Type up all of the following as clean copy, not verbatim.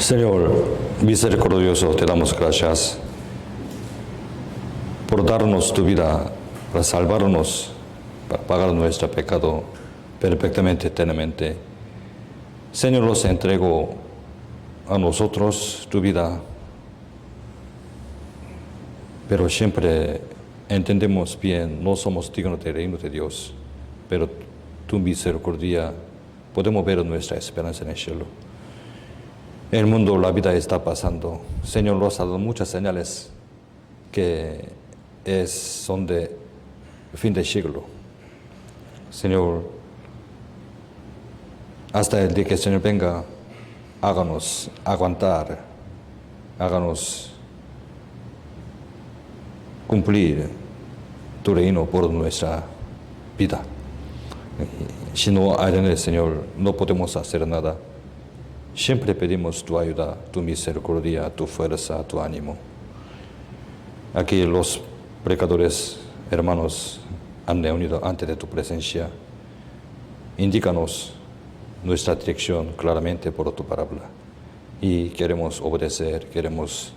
Señor misericordioso, te damos gracias por darnos tu vida, para salvarnos, para pagar nuestro pecado perfectamente, eternamente. Señor, los entrego a nosotros tu vida, pero siempre entendemos bien, no somos dignos del reino de Dios, pero tu misericordia podemos ver nuestra esperanza en el cielo. En el mundo la vida está pasando. Señor, nos ha dado muchas señales que son de fin del siglo. Señor, hasta el día que el Señor venga, háganos aguantar, háganos cumplir tu reino por nuestra vida. Si no hay en el Señor, no podemos hacer nada. Siempre pedimos tu ayuda, tu misericordia, tu fuerza, tu ánimo. Aquí los pecadores, hermanos, han reunido ante de tu presencia. Indícanos nuestra dirección claramente por tu palabra. Y queremos obedecer, queremos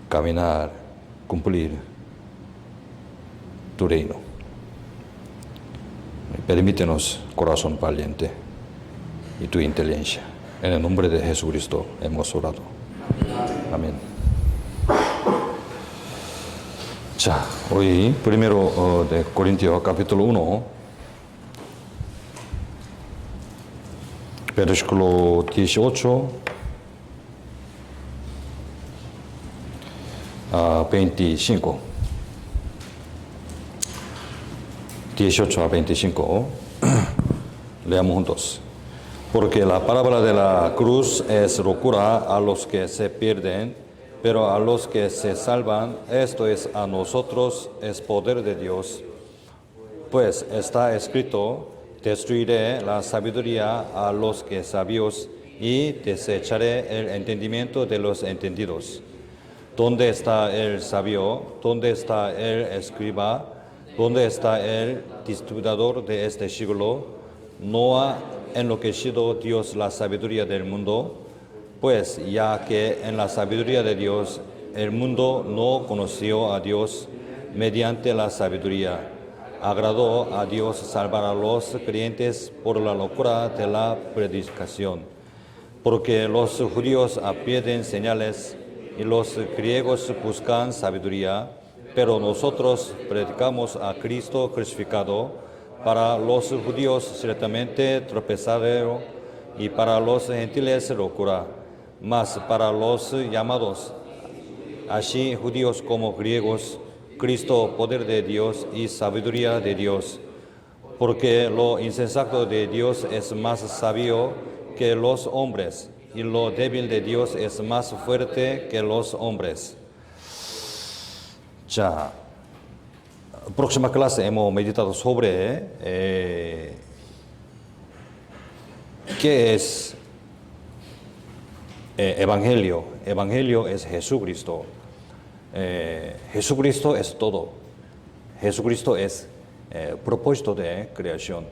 caminar, cumplir tu reino. Permítenos corazón valiente y tu inteligencia. En el nombre de Jesucristo hemos orado. Amén. 자, 우리 primero de Corintios capítulo 1, versículo 18 a 25. 18 a 25. Leamos juntos. Porque la palabra de la cruz es locura a los que se pierden, pero a los que se salvan, esto es a nosotros, es poder de Dios. Pues está escrito, destruiré la sabiduría a los que sabios y desecharé el entendimiento de los entendidos. ¿Dónde está el sabio? ¿Dónde está el escriba? ¿Dónde está el disputador de este siglo? ¿No ha enloquecido Dios la sabiduría del mundo? Pues ya que en la sabiduría de Dios el mundo no conoció a Dios mediante la sabiduría, agradó a Dios salvar a los creyentes por la locura de la predicación. Porque los judíos piden señales y los griegos buscan sabiduría, pero nosotros predicamos a Cristo crucificado, para los judíos ciertamente tropezadero y para los gentiles locura, mas para los llamados, así judíos como griegos, Cristo poder de Dios y sabiduría de Dios, porque lo insensato de Dios es más sabio que los hombres, y lo débil de Dios es más fuerte que los hombres. 자, próxima clase hemos meditado sobre qué es Evangelio. Evangelio es Jesucristo. Jesucristo es todo. Jesucristo es propósito de creación.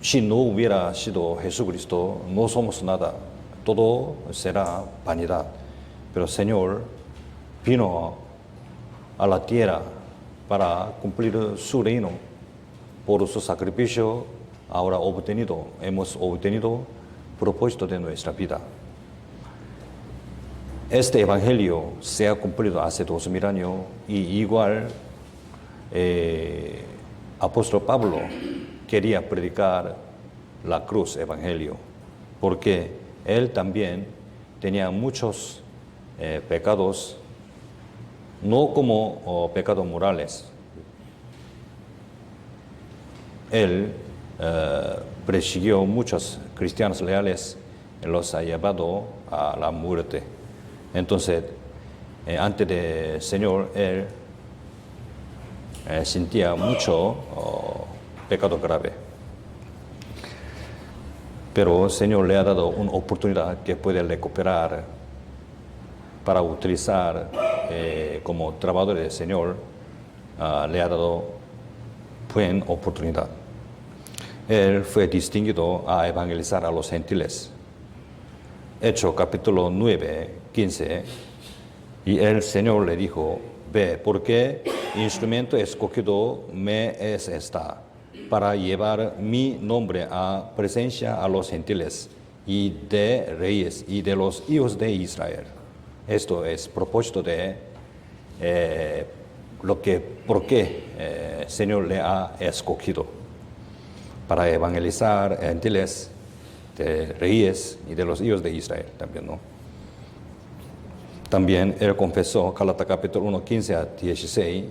Si no hubiera sido Jesucristo, no somos nada. Todo será vanidad. Pero el Señor vino a la tierra para cumplir su reino. Por su sacrificio ahora hemos obtenido propósito de nuestra vida. Este evangelio se ha cumplido hace 2000 años y igual apóstol Pablo quería predicar la cruz evangelio porque él también tenía muchos pecados, no como pecados morales. Él persiguió muchos cristianos leales y los ha llevado a la muerte. Entonces, antes del Señor, él sentía mucho pecado grave. Pero el Señor le ha dado una oportunidad que puede recuperar para utilizar como trabajador del Señor. Le ha dado buena oportunidad. Él fue distinguido a evangelizar a los gentiles. Hecho capítulo 9, 15. Y el Señor le dijo, ve, porque instrumento escogido me es esta, para llevar mi nombre a presencia a los gentiles y de reyes y de los hijos de Israel. Esto es propósito de por qué el Señor le ha escogido para evangelizar a gentiles, de reyes y de los hijos de Israel también, ¿no? También él confesó, Gálatas capítulo 1, 15 a 16,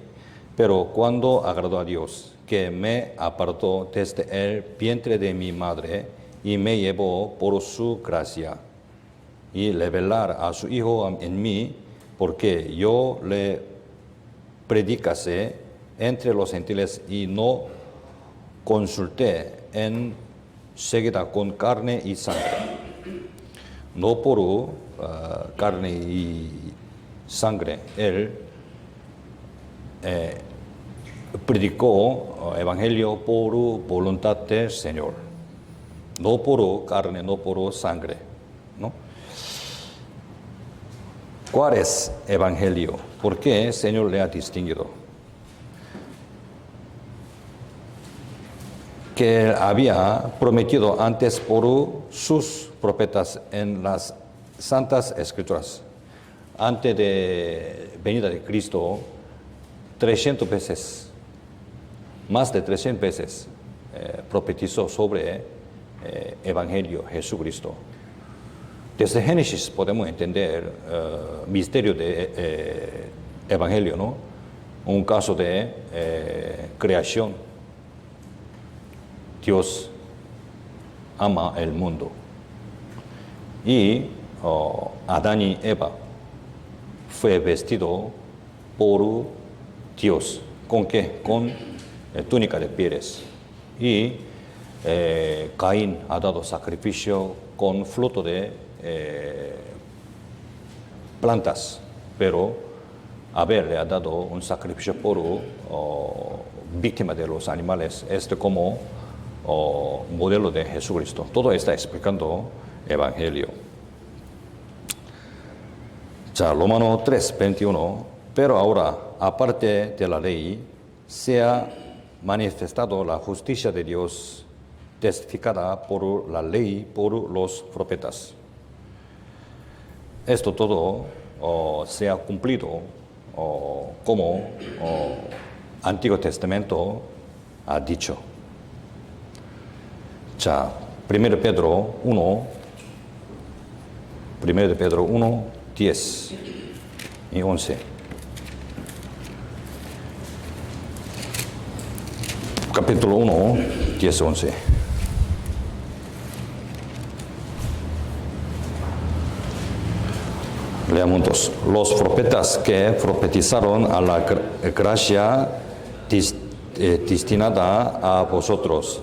pero cuando agradó a Dios, que me apartó desde el vientre de mi madre y me llevó por su gracia y revelar a su Hijo en mí, porque yo le predicase entre los gentiles y no consulté en seguida con carne y sangre, no por carne y sangre. Él predicó evangelio por voluntad del Señor, no por carne, no por sangre, ¿no? ¿Cuál es evangelio? ¿Por qué el Señor le ha distinguido? Que él había prometido antes por sus profetas en las Santas Escrituras. Antes de venida de Cristo, 300 veces, más de 300 veces, profetizó sobre Evangelio Jesucristo. Desde Génesis podemos entender el misterio de Evangelio, ¿no? Un caso de creación. Dios ama el mundo. Y Adán y Eva fue vestido por Dios. ¿Con qué? Con túnica de pieles. Y Caín ha dado sacrificio con fruto de plantas, pero Abel le ha dado un sacrificio por víctima de los animales. Como modelo de Jesucristo. Todo está explicando Evangelio. Romano 3, 21. Pero ahora, aparte de la ley, se ha manifestado la justicia de Dios, testificada por la ley, por los profetas. Esto todo se ha cumplido como Antiguo Testamento ha dicho. 1 Pedro 1, 10 y 11. Capítulo 1, 10 y 11. Leamos juntos. Los profetas que profetizaron a la gracia destinada a vosotros,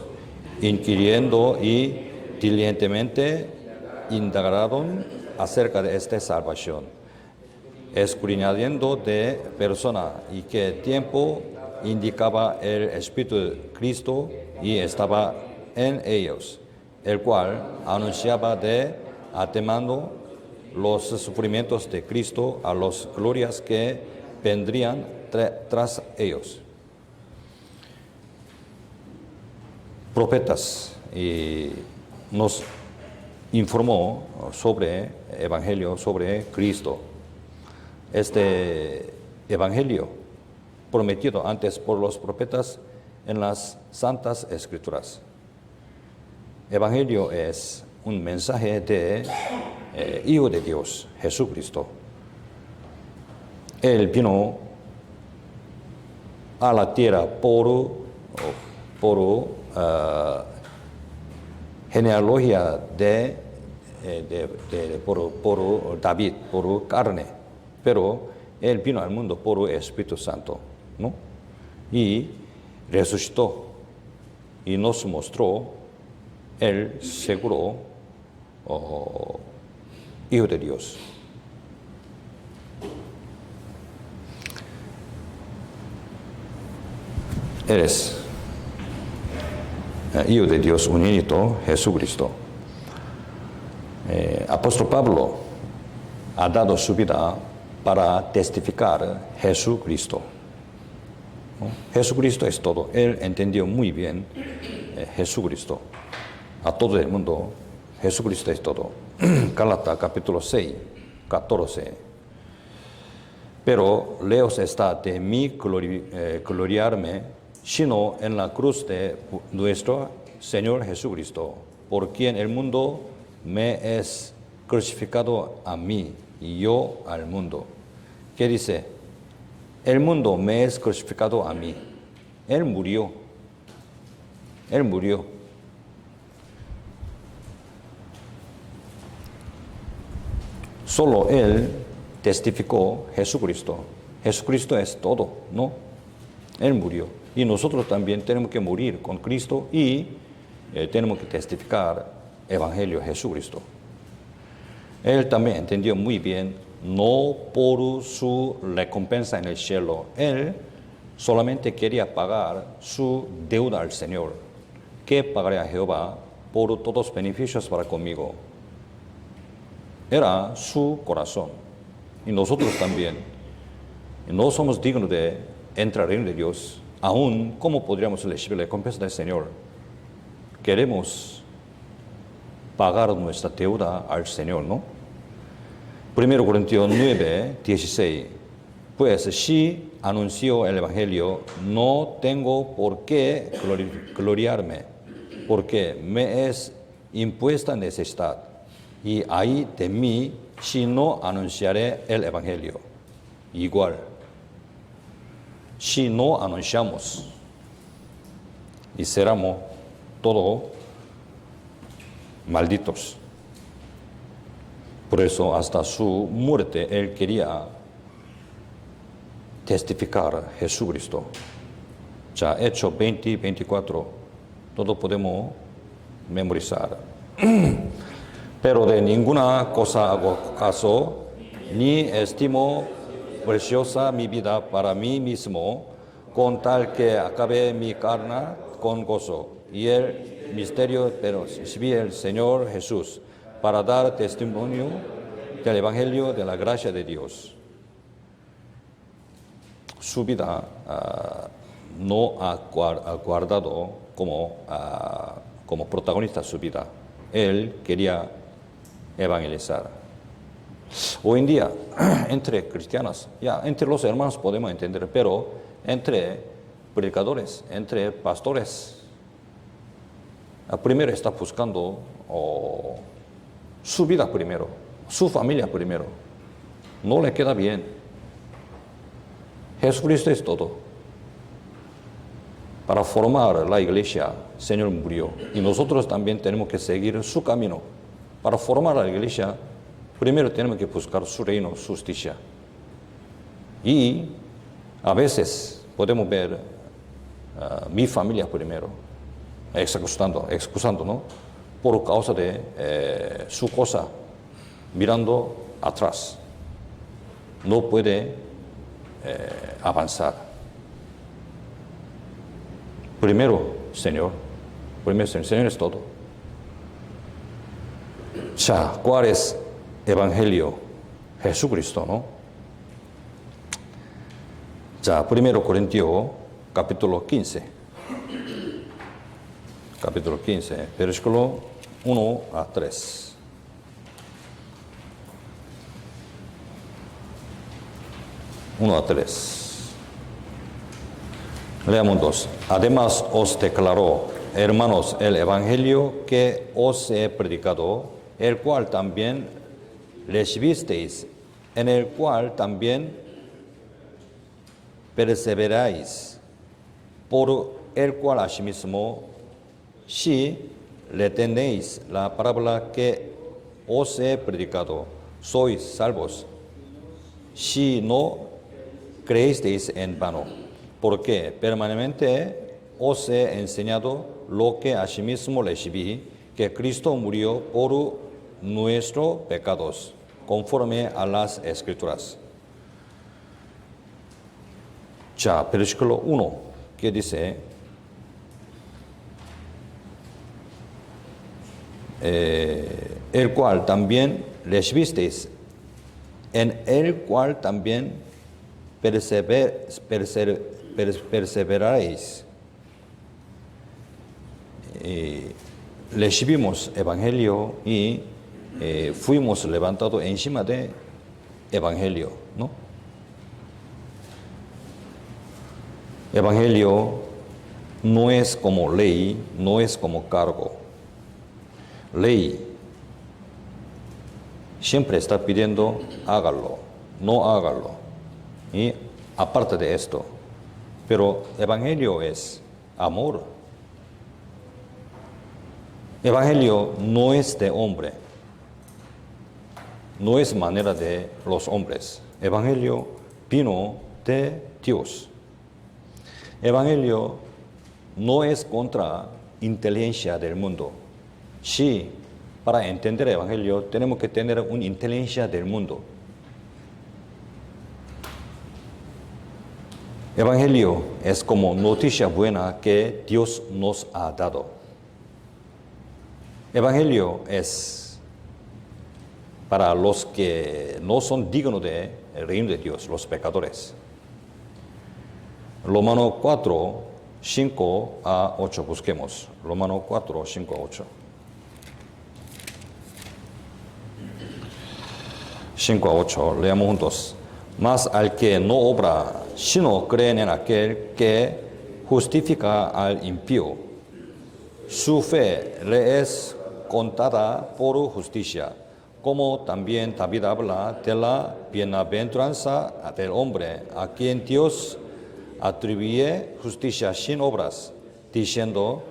inquiriendo y diligentemente indagaron acerca de esta salvación, escudriñando de persona y qué tiempo indicaba el Espíritu de Cristo y estaba en ellos, el cual anunciaba de antemano los sufrimientos de Cristo a las glorias que vendrían tras ellos. Profetas y nos informó sobre Evangelio, sobre Cristo. Este Evangelio prometido antes por los profetas en las Santas Escrituras. Evangelio es un mensaje de Hijo de Dios, Jesucristo. Él vino a la tierra por genealogía por David, por carne, pero él vino al mundo por Espíritu Santo, ¿no? Y resucitó y nos mostró el seguro Hijo de Dios. Eres Hijo de Dios unínito, Jesucristo. Apóstol Pablo ha dado su vida para testificar Jesucristo. ¿No? Jesucristo es todo. Él entendió muy bien Jesucristo. A todo el mundo, Jesucristo es todo. Gálatas capítulo 6, 14. Pero lejos está de mí gloriarme, sino en la cruz de nuestro Señor Jesucristo, por quien el mundo me es crucificado a mí y yo al mundo. ¿Qué dice? El mundo me es crucificado a mí. Él murió. Él murió. Solo Él testificó Jesucristo. Jesucristo es todo, ¿no? Él murió. Y nosotros también tenemos que morir con Cristo y tenemos que testificar Evangelio de Jesucristo. Él también entendió muy bien, no por su recompensa en el cielo. Él solamente quería pagar su deuda al Señor. ¿Qué pagaría Jehová por todos los beneficios para conmigo? Era su corazón. Y nosotros también. No somos dignos de entrar al reino de Dios. Aún, ¿cómo podríamos recibir la recompensa del Señor? Queremos pagar nuestra deuda al Señor, ¿no? 1 Corintios 9, 16. Pues si anuncio el Evangelio, no tengo por qué gloriarme, porque me es impuesta necesidad. Y ay de mí si no anunciaré el Evangelio. Igual, si no anunciamos y seremos todos malditos. Por eso hasta su muerte Él quería testificar a Jesucristo. Ya Hechos 20, 24, todo podemos memorizar. Pero de ninguna cosa hago caso, ni estimo preciosa mi vida para mí mismo, con tal que acabe mi carne con gozo, y el misterio pero recibí el Señor Jesús, para dar testimonio del Evangelio de la gracia de Dios. Su vida no ha guardado como protagonista su vida. Él quería evangelizar. Hoy en día, entre cristianos, ya entre los hermanos podemos entender, pero entre predicadores, entre pastores, primero está buscando su vida primero, su familia primero. No le queda bien. Jesucristo es todo. Para formar la iglesia, el Señor murió. Y nosotros también tenemos que seguir su camino. Para formar la iglesia, primero tenemos que buscar su reino, su justicia. Y a veces podemos ver mi familia primero, excusando, ¿no? Por causa de su cosa, mirando atrás. No puede avanzar. Primero, Señor. Señor es todo. Ya, ¿cuál es Evangelio? Jesucristo, ¿no? Ya, 1 Corintios, capítulo 15. Capítulo 15, versículo 1 a 3. Leamos 2. Además os declaró, hermanos, el evangelio que os he predicado, el cual también recibisteis, en el cual también perseveráis, por el cual asimismo, si retenéis la palabra que os he predicado, sois salvos. Si no creísteis en vano, porque permanentemente os he enseñado lo que asimismo recibí, que Cristo murió por nuestros pecados, conforme a las Escrituras. Ya, versículo 1, que dice, el cual también recibisteis, en el cual también perseveraréis. Recibimos evangelio y fuimos levantados encima de evangelio, ¿no? Evangelio no es como ley, no es como cargo. Ley siempre está pidiendo hágalo, no hágalo. Y aparte de esto, pero evangelio es amor. Evangelio no es de hombre, no es manera de los hombres. Evangelio vino de Dios. Evangelio no es contra inteligencia del mundo. Sí, para entender el Evangelio tenemos que tener una inteligencia del mundo. Evangelio es como noticia buena que Dios nos ha dado. Evangelio es para los que no son dignos del reino de Dios, los pecadores. Romanos 4, 5 a 8, busquemos. Romanos 4, 5 a 8. 5 a 8, leamos juntos. Mas al que no obra, sino cree en aquel que justifica al impío, su fe le es contada por justicia, como también David habla de la bienaventuranza del hombre, a quien Dios atribuye justicia sin obras, diciendo,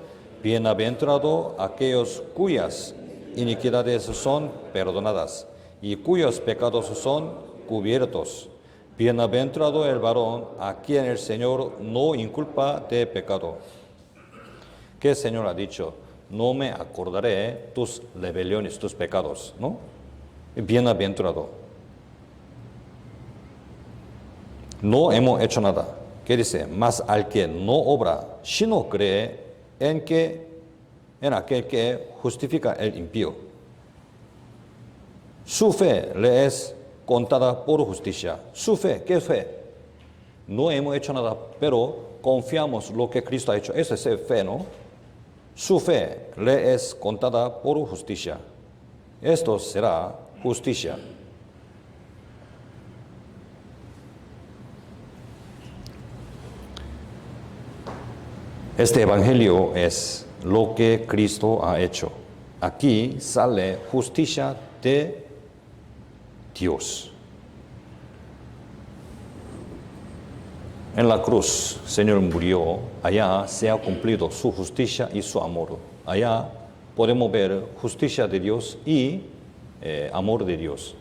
bienaventurado aquellos cuyas iniquidades son perdonadas y cuyos pecados son cubiertos. Bienaventurado el varón a quien el Señor no inculpa de pecado. ¿Qué el Señor ha dicho? No me acordaré tus rebeliones, tus pecados, ¿no? Bienaventurado. No hemos hecho nada. ¿Qué dice? Mas al que no obra, sino cree en aquel que justifica el impío, su fe le es contada por justicia. Su fe, ¿qué fe? No hemos hecho nada, pero confiamos lo que Cristo ha hecho. Esa es fe, ¿no? Su fe le es contada por justicia. Esto será justicia. Este evangelio es lo que Cristo ha hecho. Aquí sale justicia de Dios. En la cruz, el Señor murió. Allá se ha cumplido su justicia y su amor. Allá podemos ver justicia de Dios y amor de Dios.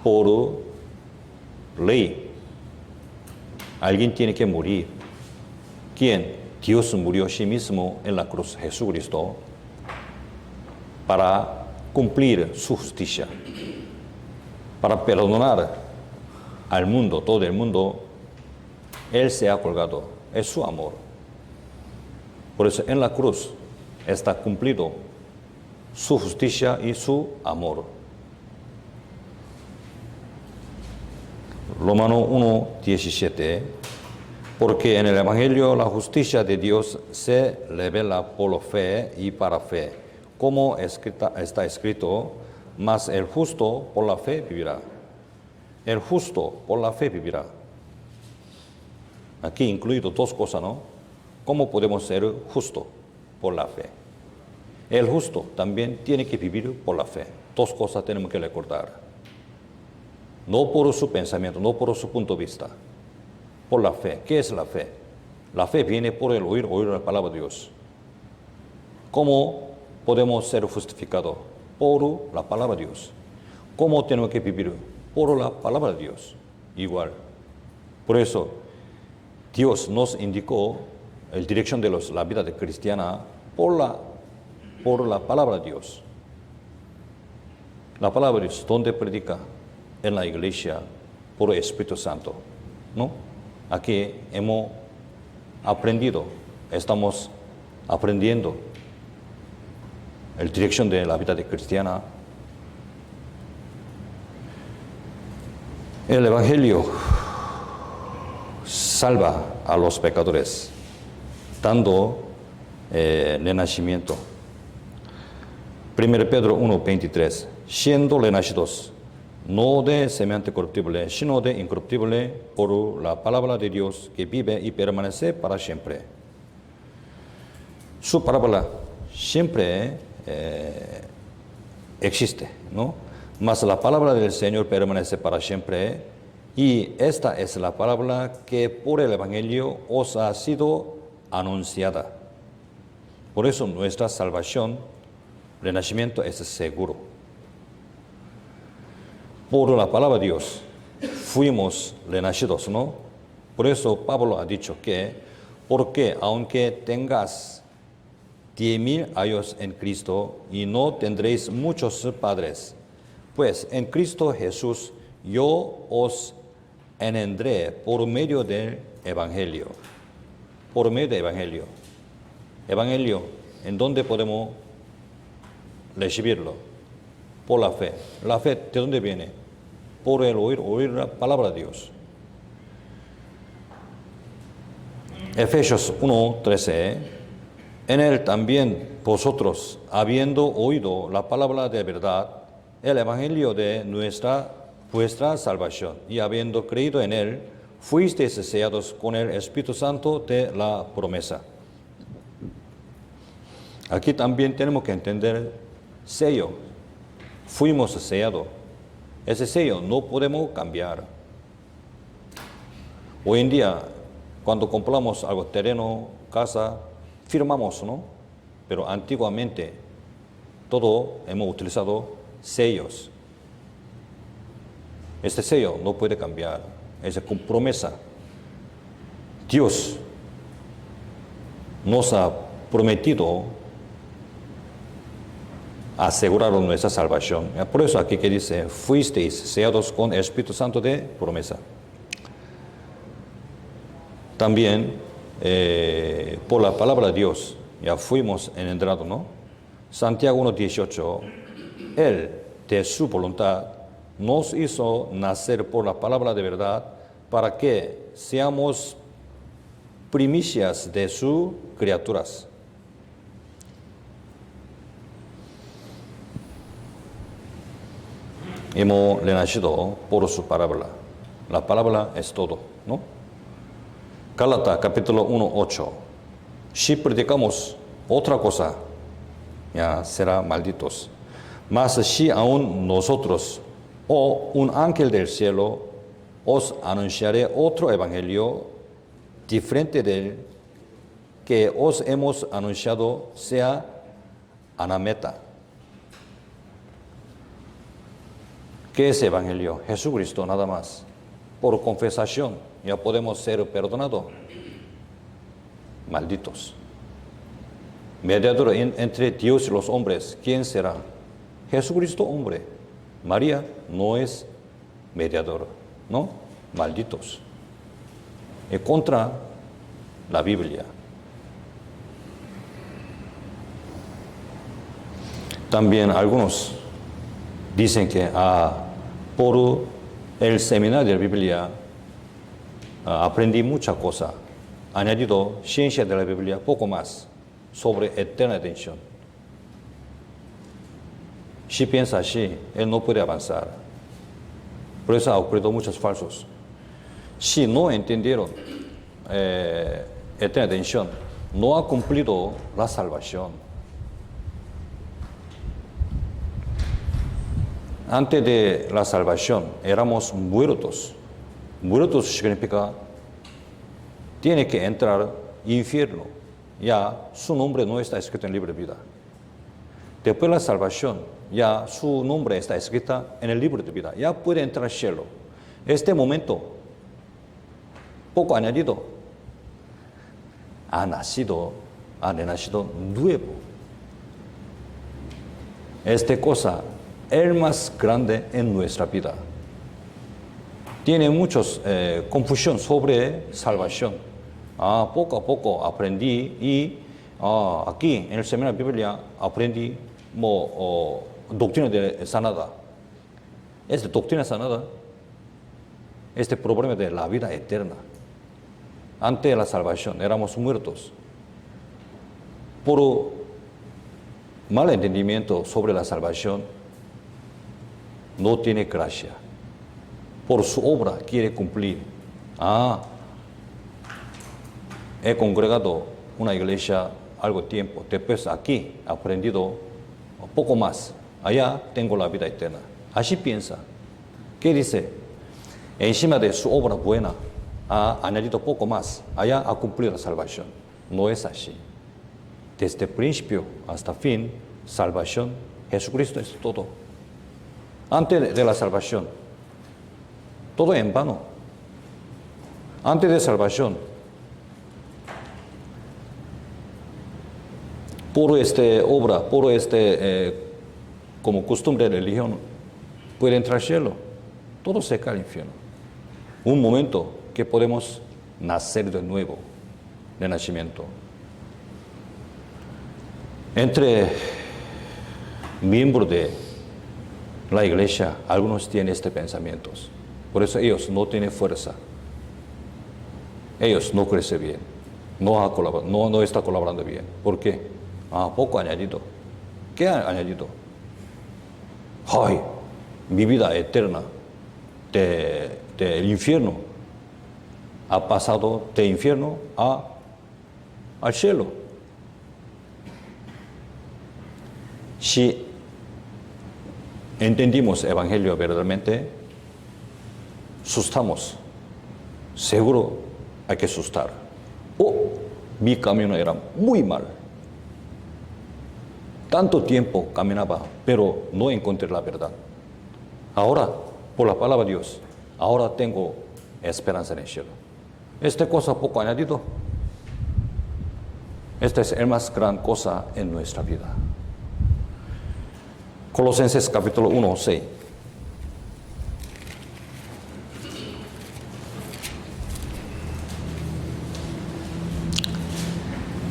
Por ley, alguien tiene que morir. ¿Quién? Dios murió a sí mismo en la cruz, Jesucristo, para cumplir su justicia, para perdonar al mundo, todo el mundo. Él se ha colgado, es su amor. Por eso en la cruz está cumplido su justicia y su amor. Romanos 1, 17. Porque en el Evangelio la justicia de Dios se revela por la fe y para fe, como está escrito, mas el justo por la fe vivirá. El justo por la fe vivirá. Aquí incluido dos cosas, ¿no? ¿Cómo podemos ser justos por la fe? El justo también tiene que vivir por la fe. Dos cosas tenemos que recordar. No por su pensamiento, no por su punto de vista. Por la fe. ¿Qué es la fe? La fe viene por el oír la palabra de Dios. ¿Cómo podemos ser justificados? Por la palabra de Dios. ¿Cómo tenemos que vivir? Por la palabra de Dios. Igual. Por eso, Dios nos indicó la dirección de la vida de cristiana por la palabra de Dios. La palabra de Dios, ¿dónde predica? En la iglesia, por el Espíritu Santo, ¿no? Aquí hemos aprendido, estamos aprendiendo dirección de la vida de cristiana. El Evangelio salva a los pecadores, dando renacimiento. 1 Pedro 1:23, siendo renacidos, no de semejante corruptible, sino de incorruptible, por la palabra de Dios que vive y permanece para siempre. Su palabra siempre existe, ¿no? Mas la palabra del Señor permanece para siempre, y esta es la palabra que por el Evangelio os ha sido anunciada. Por eso nuestra salvación, renacimiento, es seguro. Por la palabra de Dios fuimos renacidos, ¿no? Por eso Pablo ha dicho que, porque aunque tengas 10,000 años en Cristo y no tendréis muchos padres, pues en Cristo Jesús yo os engendré por medio del Evangelio. Por medio del Evangelio. Evangelio, ¿en dónde podemos recibirlo? Por la fe. ¿La fe de dónde viene? Por el oír la palabra de Dios. Efesios 1:13. En él también vosotros, habiendo oído la palabra de verdad, el evangelio de vuestra salvación, y habiendo creído en él, fuisteis sellados con el Espíritu Santo de la promesa. Aquí también tenemos que entender sello. Fuimos sellados. Ese sello no podemos cambiar. Hoy en día, cuando compramos algo, terreno, casa, firmamos, ¿no? Pero antiguamente, todo hemos utilizado sellos. Este sello no puede cambiar. Es con promesa. Dios nos ha prometido asegurar nuestra salvación. Por eso aquí que dice, fuisteis sellados con el Espíritu Santo de promesa. También, por la palabra de Dios, ya fuimos engendrados, ¿no? Santiago 1:18, Él, de su voluntad, nos hizo nacer por la palabra de verdad, para que seamos primicias de sus criaturas. Hemos renacido por su palabra. La palabra es todo, ¿no? Gálatas capítulo 1:8. Si predicamos otra cosa, ya será malditos. Mas si aún nosotros o un ángel del cielo os anunciaré otro evangelio diferente del que os hemos anunciado, sea anameta. ¿Qué es evangelio? Jesucristo, nada más. Por confesación ya podemos ser perdonados. Malditos. Mediador entre Dios y los hombres, ¿quién será? Jesucristo, hombre. María no es mediador, ¿no? Malditos. Y contra la Biblia. También algunos dicen que por el seminario de la Biblia aprendí mucha cosa. Añadido ciencia de la Biblia, poco más, sobre eterna redención. Si piensa así, él no puede avanzar. Por eso ha ocurrido muchos falsos. Si no entendieron eterna redención, no ha cumplido la salvación. Antes de la salvación éramos muertos. Muertos significa tiene que entrar infierno. Ya su nombre no está escrito en el libro de vida. Después de la salvación, ya su nombre está escrito en el libro de vida. Ya puede entrar al cielo. Este momento, poco añadido, ha renacido nuevo. Esta cosa el más grande en nuestra vida. Tiene muchos confusión sobre salvación. Poco a poco aprendí y aquí en el seminario de Biblia aprendí doctrina de sanada. Esta doctrina sanada, este problema de la vida eterna. Antes de la salvación éramos muertos. Por mal entendimiento sobre la salvación, no tiene gracia. Por su obra quiere cumplir. He congregado una iglesia algo tiempo. Después aquí he aprendido un poco más. Allá tengo la vida eterna. Así piensa. ¿Qué dice? Encima de su obra buena, ha añadido poco más. Allá ha cumplido la salvación. No es así. Desde principio hasta fin, salvación, Jesucristo es todo. Antes de la salvación, todo en vano. Antes de salvación, por obra, por como costumbre de religión, puede entrar al cielo. Todo se cae al infierno. Un momento que podemos nacer de nuevo, de nacimiento. Entre miembros de la iglesia, algunos tienen pensamientos. Por eso ellos no tienen fuerza. Ellos no crecen bien. No está colaborando bien. ¿Por qué? Poco añadido. ¿Qué ha añadido? ¡Ay! Mi vida eterna del infierno ha pasado del infierno al cielo. Si entendimos el Evangelio verdaderamente, sustamos. Seguro hay que sustar. Mi camino era muy mal. Tanto tiempo caminaba, pero no encontré la verdad. Ahora, por la palabra de Dios, ahora tengo esperanza en el cielo. Esta cosa poco añadido. Esta es la más gran cosa en nuestra vida. Colosenses capítulo 1, 6.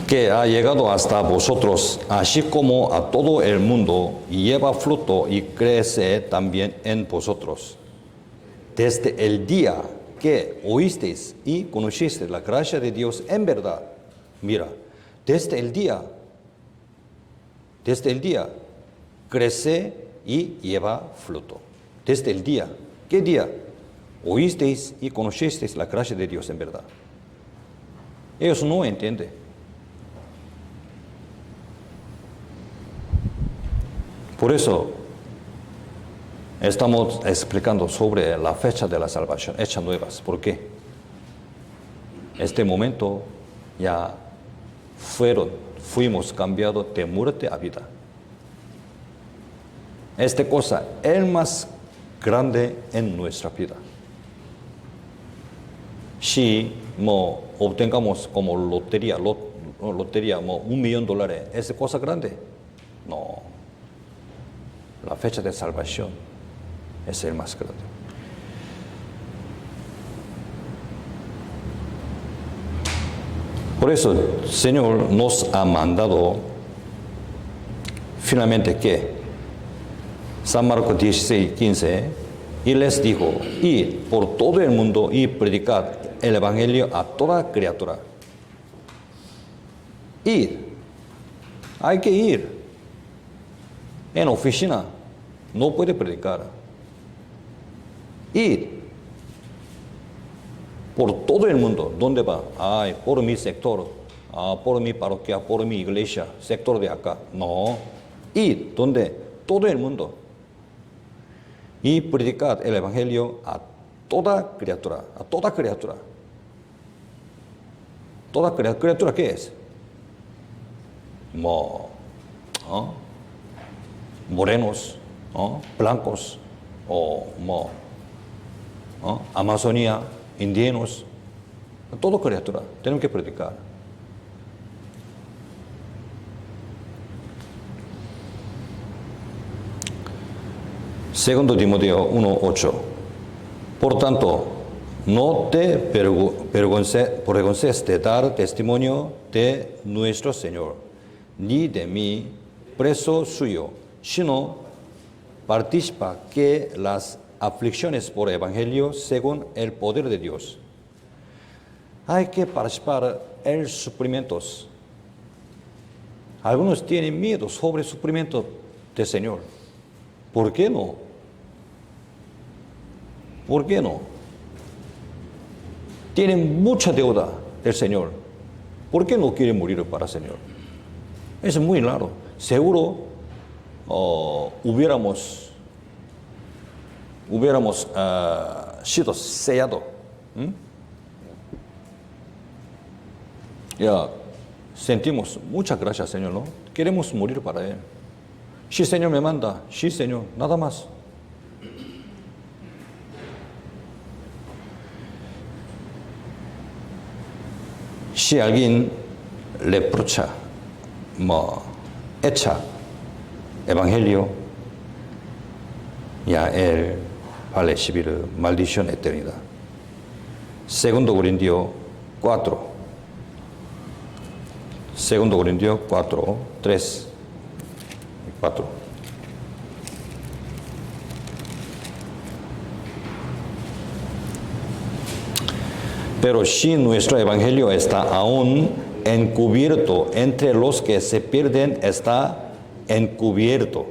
Que ha llegado hasta vosotros, así como a todo el mundo, y lleva fruto y crece también en vosotros. Desde el día que oísteis y conocisteis la gracia de Dios en verdad. Mira, desde el día, crece y lleva fruto. Desde el día, ¿qué día? Oísteis y conocisteis la gracia de Dios en verdad. Ellos no entienden. Por eso estamos explicando sobre la fecha de la salvación, hechas nuevas. ¿Por qué? Este momento ya fuimos cambiados de muerte a vida. Esta cosa es el más grande en nuestra vida. Si obtengamos como lotería, $1 millón, ¿es cosa grande? No. La fecha de salvación es el más grande. Por eso el Señor nos ha mandado finalmente que San Marcos 16, 15, y les dijo: id por todo el mundo y predicad el Evangelio a toda criatura. Id. Hay que ir. En oficina no puede predicar. Ir por todo el mundo. ¿Dónde va? Por mi sector, por mi parroquia, por mi iglesia, sector de acá. No. Ir donde todo el mundo. Y predicar el Evangelio a toda criatura. A toda criatura. ¿Toda criatura qué es? Morenos, blancos, Amazonía, indígenas, toda criatura, tenemos que predicar. Segundo Timoteo 1:8. Por tanto, no te avergonces de dar testimonio de nuestro Señor, ni de mí, preso suyo, sino participa que las aflicciones por el Evangelio según el poder de Dios. Hay que participar en sufrimientos. Algunos tienen miedo sobre el sufrimiento del Señor. ¿Por qué no? ¿Por qué no? Tienen mucha deuda del Señor. ¿Por qué no quieren morir para el Señor? Es muy raro. Seguro hubiéramos sido sellados. Ya sentimos muchas gracias, Señor, ¿no? Queremos morir para Él. Sí, Señor, me manda. Sí, Señor, nada más. Si alguien reprocha, echa Evangelio, ya él va a recibir maldición eterna. Segundo Corintios 4. Segundo Corintios 4, 3 y 4. Pero si nuestro evangelio está aún encubierto entre los que se pierden, está encubierto,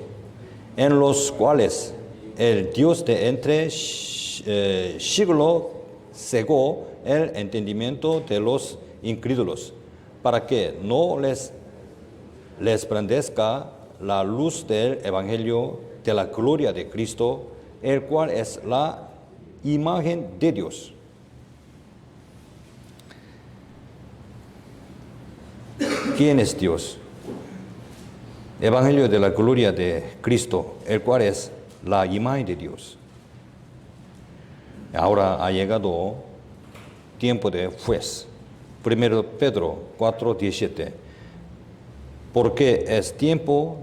en los cuales el Dios de entre siglo cegó el entendimiento de los incrédulos, para que no les resplandezca la luz del evangelio de la gloria de Cristo, el cual es la imagen de Dios. ¿Quién es Dios? Evangelio de la gloria de Cristo, el cual es la imagen de Dios. Ahora ha llegado tiempo de juez. 1 Pedro 4:17. Porque es tiempo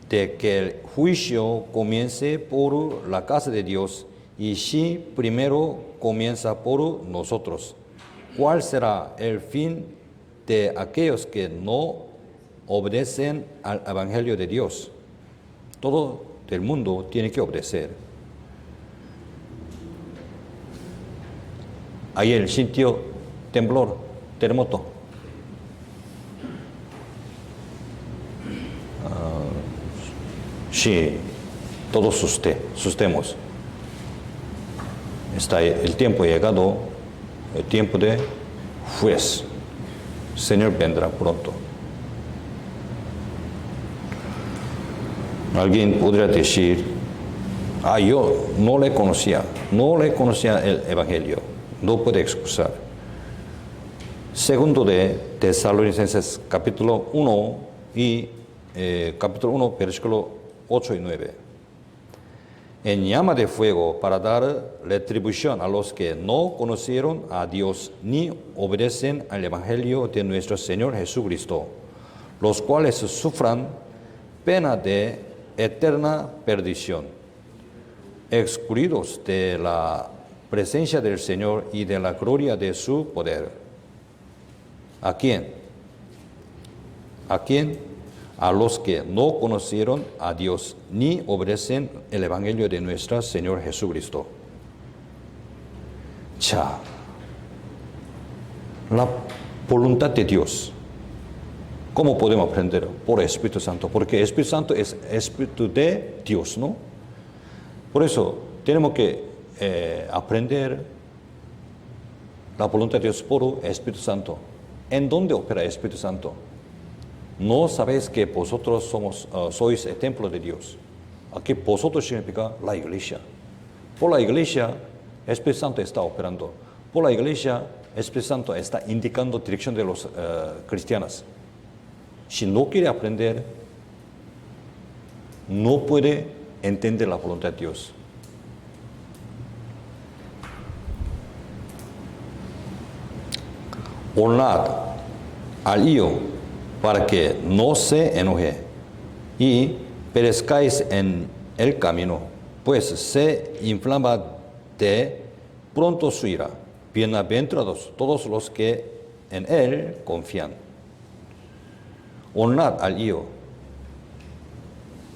de que el juicio comience por la casa de Dios, y si primero comienza por nosotros, ¿cuál será el fin de aquellos que no obedecen al evangelio de Dios? Todo el mundo tiene que obedecer. Ayer sintió temblor, terremoto. Sí, todos sustemos. Está el tiempo llegado, el tiempo de juez. El Señor vendrá pronto. Alguien podría decir, yo no le conocía el Evangelio. No puede excusar. Segundo de Tesalonicenses capítulo 1 y capítulo 1, versículo 8 y 9. En llama de fuego para dar retribución a los que no conocieron a Dios ni obedecen al Evangelio de nuestro Señor Jesucristo, los cuales sufran pena de eterna perdición, excluidos de la presencia del Señor y de la gloria de su poder. ¿A quién? ¿A quién? A los que no conocieron a Dios ni obedecen el Evangelio de nuestro Señor Jesucristo. La voluntad de Dios. ¿Cómo podemos aprender? Por el Espíritu Santo, porque el Espíritu Santo es Espíritu de Dios, ¿no? Por eso tenemos que aprender la voluntad de Dios por el Espíritu Santo. ¿En dónde opera el Espíritu Santo? No sabéis que vosotros sois el templo de Dios. Aquí vosotros significa la iglesia. Por la iglesia, el Espíritu Santo está operando. Por la iglesia, el Espíritu Santo está indicando dirección de los cristianos. Si no quiere aprender, no puede entender la voluntad de Dios. Honrad al hijo para que no se enoje y perezcáis en el camino, pues se inflama de pronto su ira. Bienaventurados todos los que en él confían. Honrad al hijo.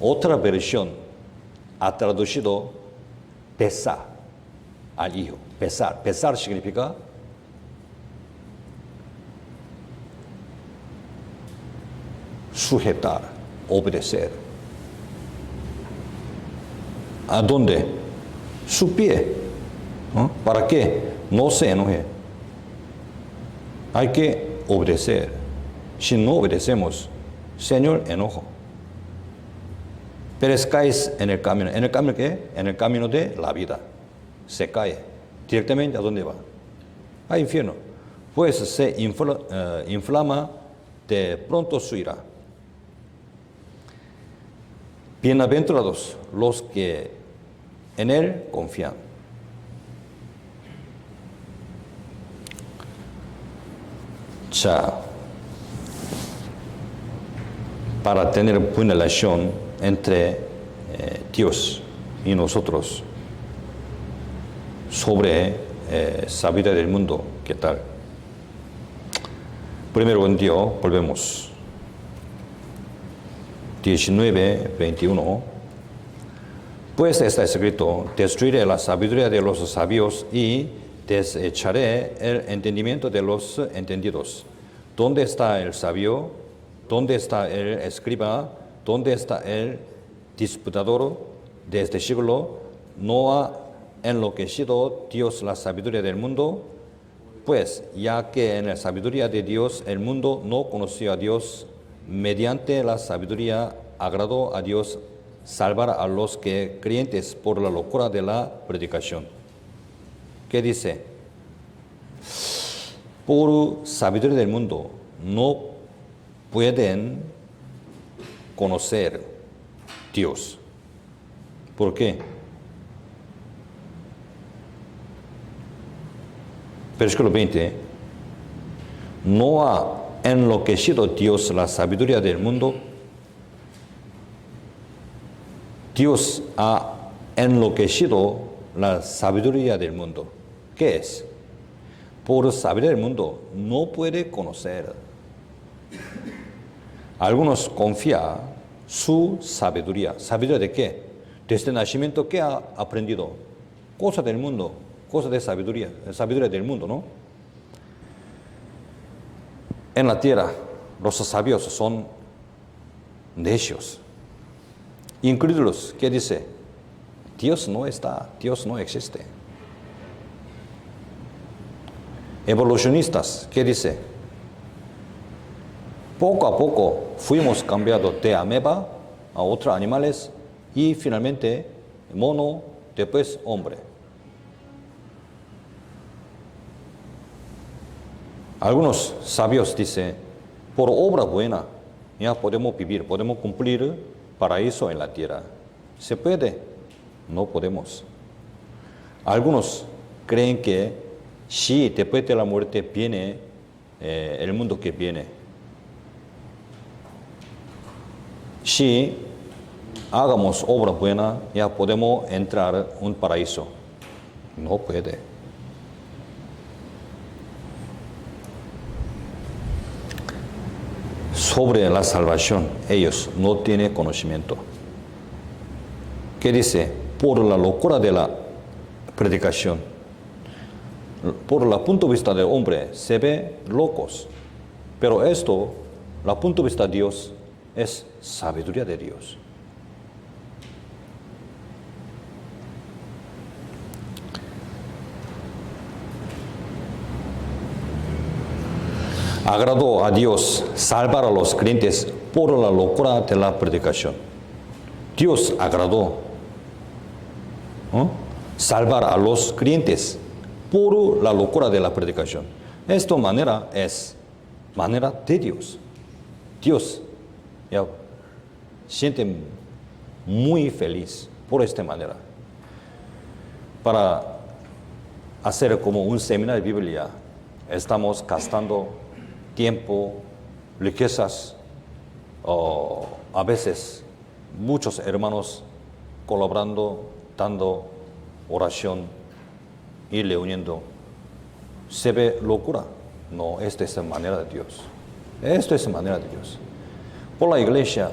Otra versión ha traducido besar al hijo. Besar. Besar significa sujetar, obedecer. ¿A dónde? Su pie. ¿No? ¿Para qué? No se enoje. Hay que obedecer. Si no obedecemos, Señor, enojo. Pero caes en el camino. ¿En el camino qué? En el camino de la vida. Se cae. Directamente, ¿a dónde va? Al infierno. Pues se inflama de pronto su ira. Bienaventurados los que en Él confían. Para tener buena relación entre Dios y nosotros sobre sabiduría del mundo, ¿qué tal? Primero en Dios, volvemos. 19, 21. Pues está escrito: destruiré la sabiduría de los sabios y desecharé el entendimiento de los entendidos. ¿Dónde está el sabio? ¿Dónde está el escriba? ¿Dónde está el disputador de este siglo? ¿No ha enloquecido Dios la sabiduría del mundo? Pues ya que en la sabiduría de Dios el mundo no conoció a Dios, mediante la sabiduría agradó a Dios salvar a los que creyentes por la locura de la predicación. ¿Qué dice? Por sabiduría del mundo no pueden conocer Dios. ¿Por qué? Versículo 20. No ha enloquecido Dios la sabiduría del mundo. Dios ha enloquecido la sabiduría del mundo. ¿Qué es? Por sabiduría del mundo no puede conocer. Algunos confían su sabiduría. ¿Sabiduría de qué? Desde el nacimiento, ¿qué ha aprendido? Cosas del mundo, cosas de sabiduría del mundo, ¿no? En la tierra, los sabios son necios, incrédulos. ¿Qué dice? Dios no está, Dios no existe. Evolucionistas, ¿qué dice? Poco a poco fuimos cambiados de ameba a otros animales y finalmente mono, después hombre. Algunos sabios dicen, por obra buena ya podemos vivir, podemos cumplir paraíso en la tierra. ¿Se puede? No podemos. Algunos creen que si después de la muerte viene el mundo que viene, si hagamos obra buena ya podemos entrar en un paraíso. No puede. Sobre la salvación, ellos no tienen conocimiento. ¿Qué dice? Por la locura de la predicación, por el punto de vista del hombre, se ve locos. Pero esto, el punto de vista de Dios, es sabiduría de Dios. Agradó a Dios salvar a los creyentes por la locura de la predicación. Dios agradó salvar a los creyentes por la locura de la predicación. Esta manera es manera de Dios. Dios ya siente muy feliz por esta manera. Para hacer como un seminario de Biblia, estamos gastando tiempo, riquezas, a veces muchos hermanos colaborando, dando oración y reuniendo. ¿Se ve locura? No, esta es la manera de Dios. Esta es la manera de Dios. Por la iglesia,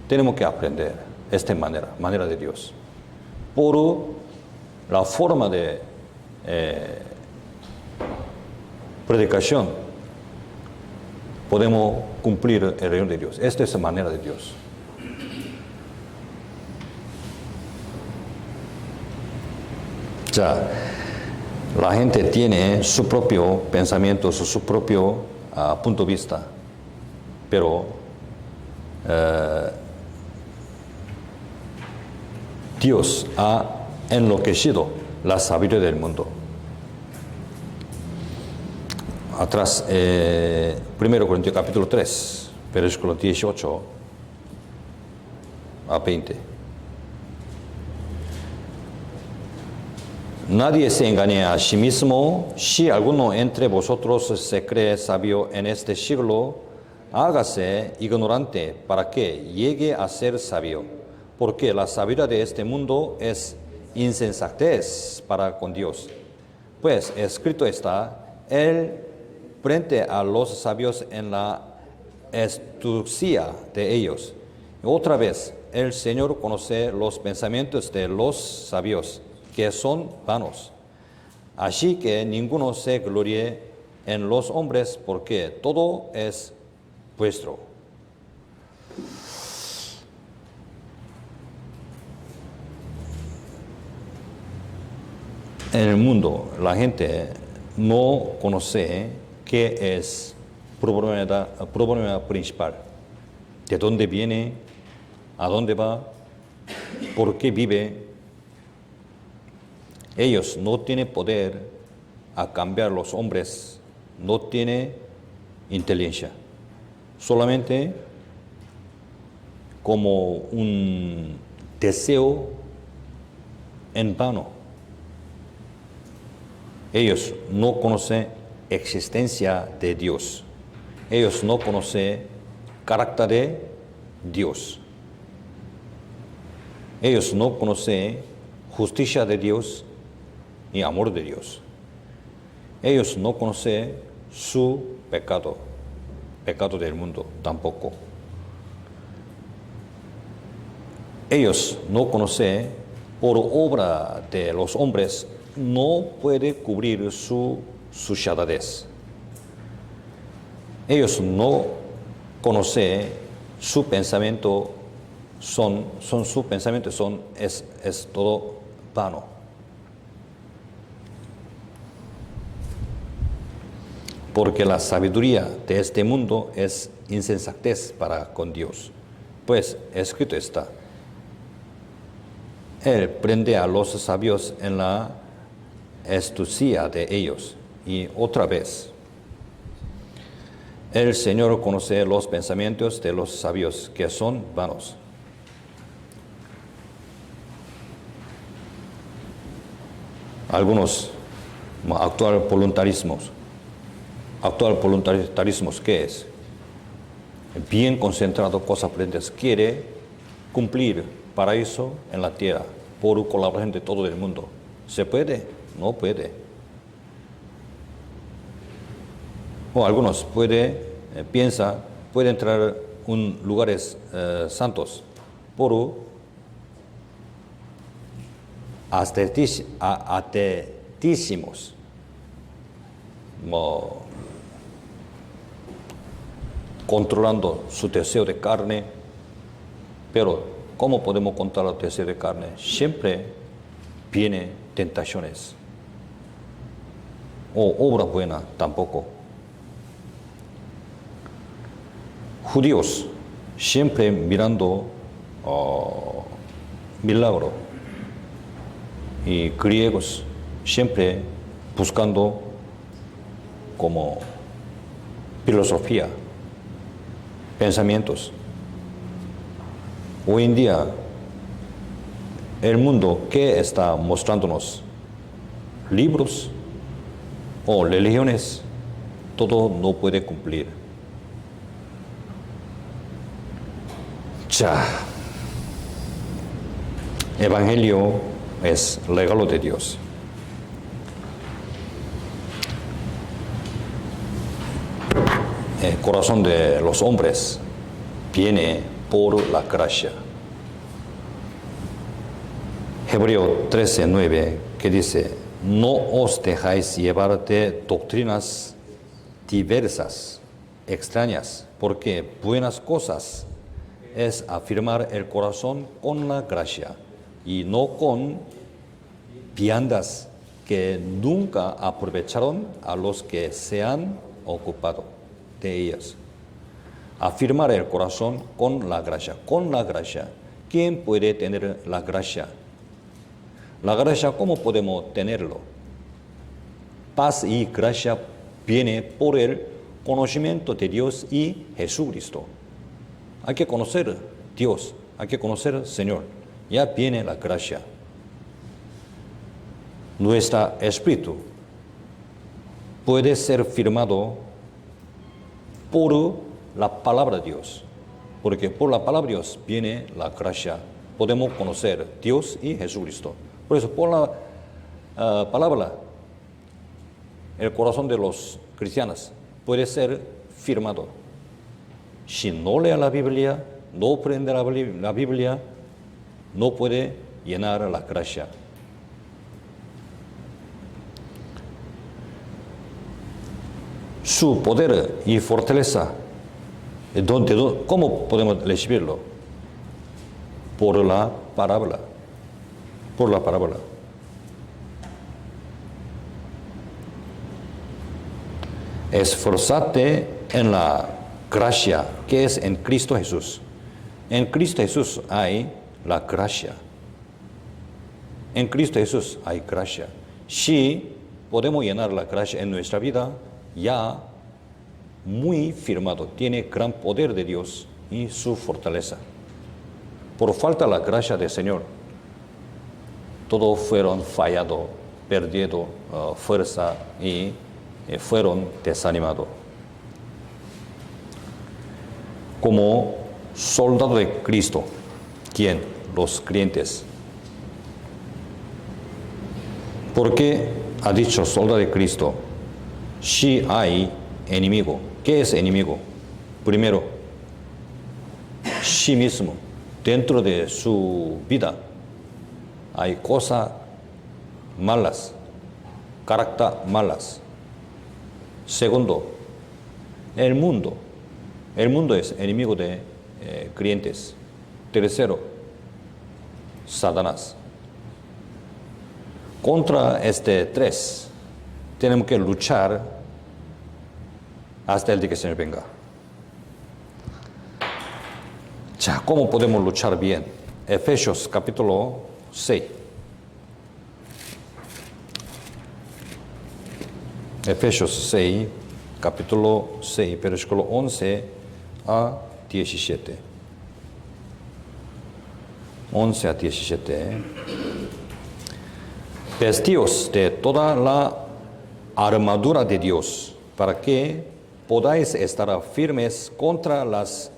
tenemos que aprender esta manera de Dios. Por la forma de predicación, podemos cumplir el reino de Dios. Esta es la manera de Dios. Ya, la gente tiene su propio pensamiento, su propio punto de vista, pero Dios ha enloquecido la sabiduría del mundo. Atrás, 1 Corintios capítulo 3, versículo 18 a 20. Nadie se engañe a sí mismo. Si alguno entre vosotros se cree sabio en este siglo, hágase ignorante para que llegue a ser sabio. Porque la sabiduría de este mundo es insensatez para con Dios. Pues escrito está, Él frente a los sabios en la astucia de ellos. Otra vez, el Señor conoce los pensamientos de los sabios, que son vanos. Así que ninguno se gloríe en los hombres, porque todo es vuestro. En el mundo, la gente no conoce qué es el problema principal. ¿De dónde viene? ¿A dónde va? ¿Por qué vive? Ellos no tienen poder a cambiar los hombres, no tienen inteligencia. Solamente como un deseo en vano. Ellos no conocen existencia de Dios. Ellos no conocen carácter de Dios. Ellos no conocen justicia de Dios ni amor de Dios. Ellos no conocen su pecado del mundo tampoco. Ellos no conocen, por obra de los hombres, no puede cubrir su suciedades. Ellos no conocen su pensamiento, es todo vano. Porque la sabiduría de este mundo es insensatez para con Dios. Pues escrito está, Él prende a los sabios en la astucia de ellos. Y otra vez, el Señor conoce los pensamientos de los sabios, que son vanos. Algunos actual voluntarismos, ¿qué es? Bien concentrado, cosas aprendes, quiere cumplir paraíso en la tierra por colaboración de todo el mundo. ¿Se puede? No puede. O algunos piensa, puede entrar en lugares santos por ateísimos. Controlando su deseo de carne, pero ¿cómo podemos controlar el deseo de carne? Siempre viene tentaciones. O obra buena tampoco. Judíos siempre mirando milagro, y griegos siempre buscando como filosofía, pensamientos. Hoy en día, el mundo, ¿qué está mostrándonos? Libros o religiones, todo no puede cumplir. Ya, Evangelio es regalo de Dios. El corazón de los hombres viene por la gracia. Hebreo 13:9, que dice, no os dejáis llevar de doctrinas diversas, extrañas, porque buenas cosas es afirmar el corazón con la gracia y no con viandas que nunca aprovecharon a los que se han ocupado de ellas. Afirmar el corazón con la gracia. Con la gracia. ¿Quién puede tener la gracia? La gracia, ¿cómo podemos tenerlo? Paz y gracia viene por el conocimiento de Dios y Jesucristo. Hay que conocer Dios, hay que conocer al Señor. Ya viene la gracia. Nuestro espíritu puede ser firmado por la palabra de Dios, porque por la palabra de Dios viene la gracia. Podemos conocer Dios y Jesucristo. Por eso, por la palabra, el corazón de los cristianos puede ser firmado. Si no lee la Biblia, no aprende la Biblia, no puede llenar la gracia. Su poder y fortaleza, ¿cómo podemos recibirlo? Por la palabra. Por la palabra. Esforzate en la gracia que es en Cristo Jesús. En Cristo Jesús hay la gracia. En Cristo Jesús hay gracia. Si podemos llenar la gracia en nuestra vida, ya muy firmado, tiene gran poder de Dios y su fortaleza. Por falta de la gracia del Señor, todos fueron fallados, perdiendo fuerza y fueron desanimados. Como soldado de Cristo, ¿quién? Los creyentes. ¿Por qué ha dicho soldado de Cristo? Si hay enemigo, ¿qué es enemigo? Primero, sí mismo, dentro de su vida, hay cosas malas, carácter malas. Segundo, el mundo. El mundo es enemigo de creyentes. Tercero, Satanás. Contra este tres, tenemos que luchar hasta el día que el Señor venga. Ya, ¿cómo podemos luchar bien? Efesios capítulo 6. Efesios 6, capítulo 6, versículo 11 a 17. 11 a 17. Vestíos de toda la armadura de Dios, para que podáis estar firmes contra las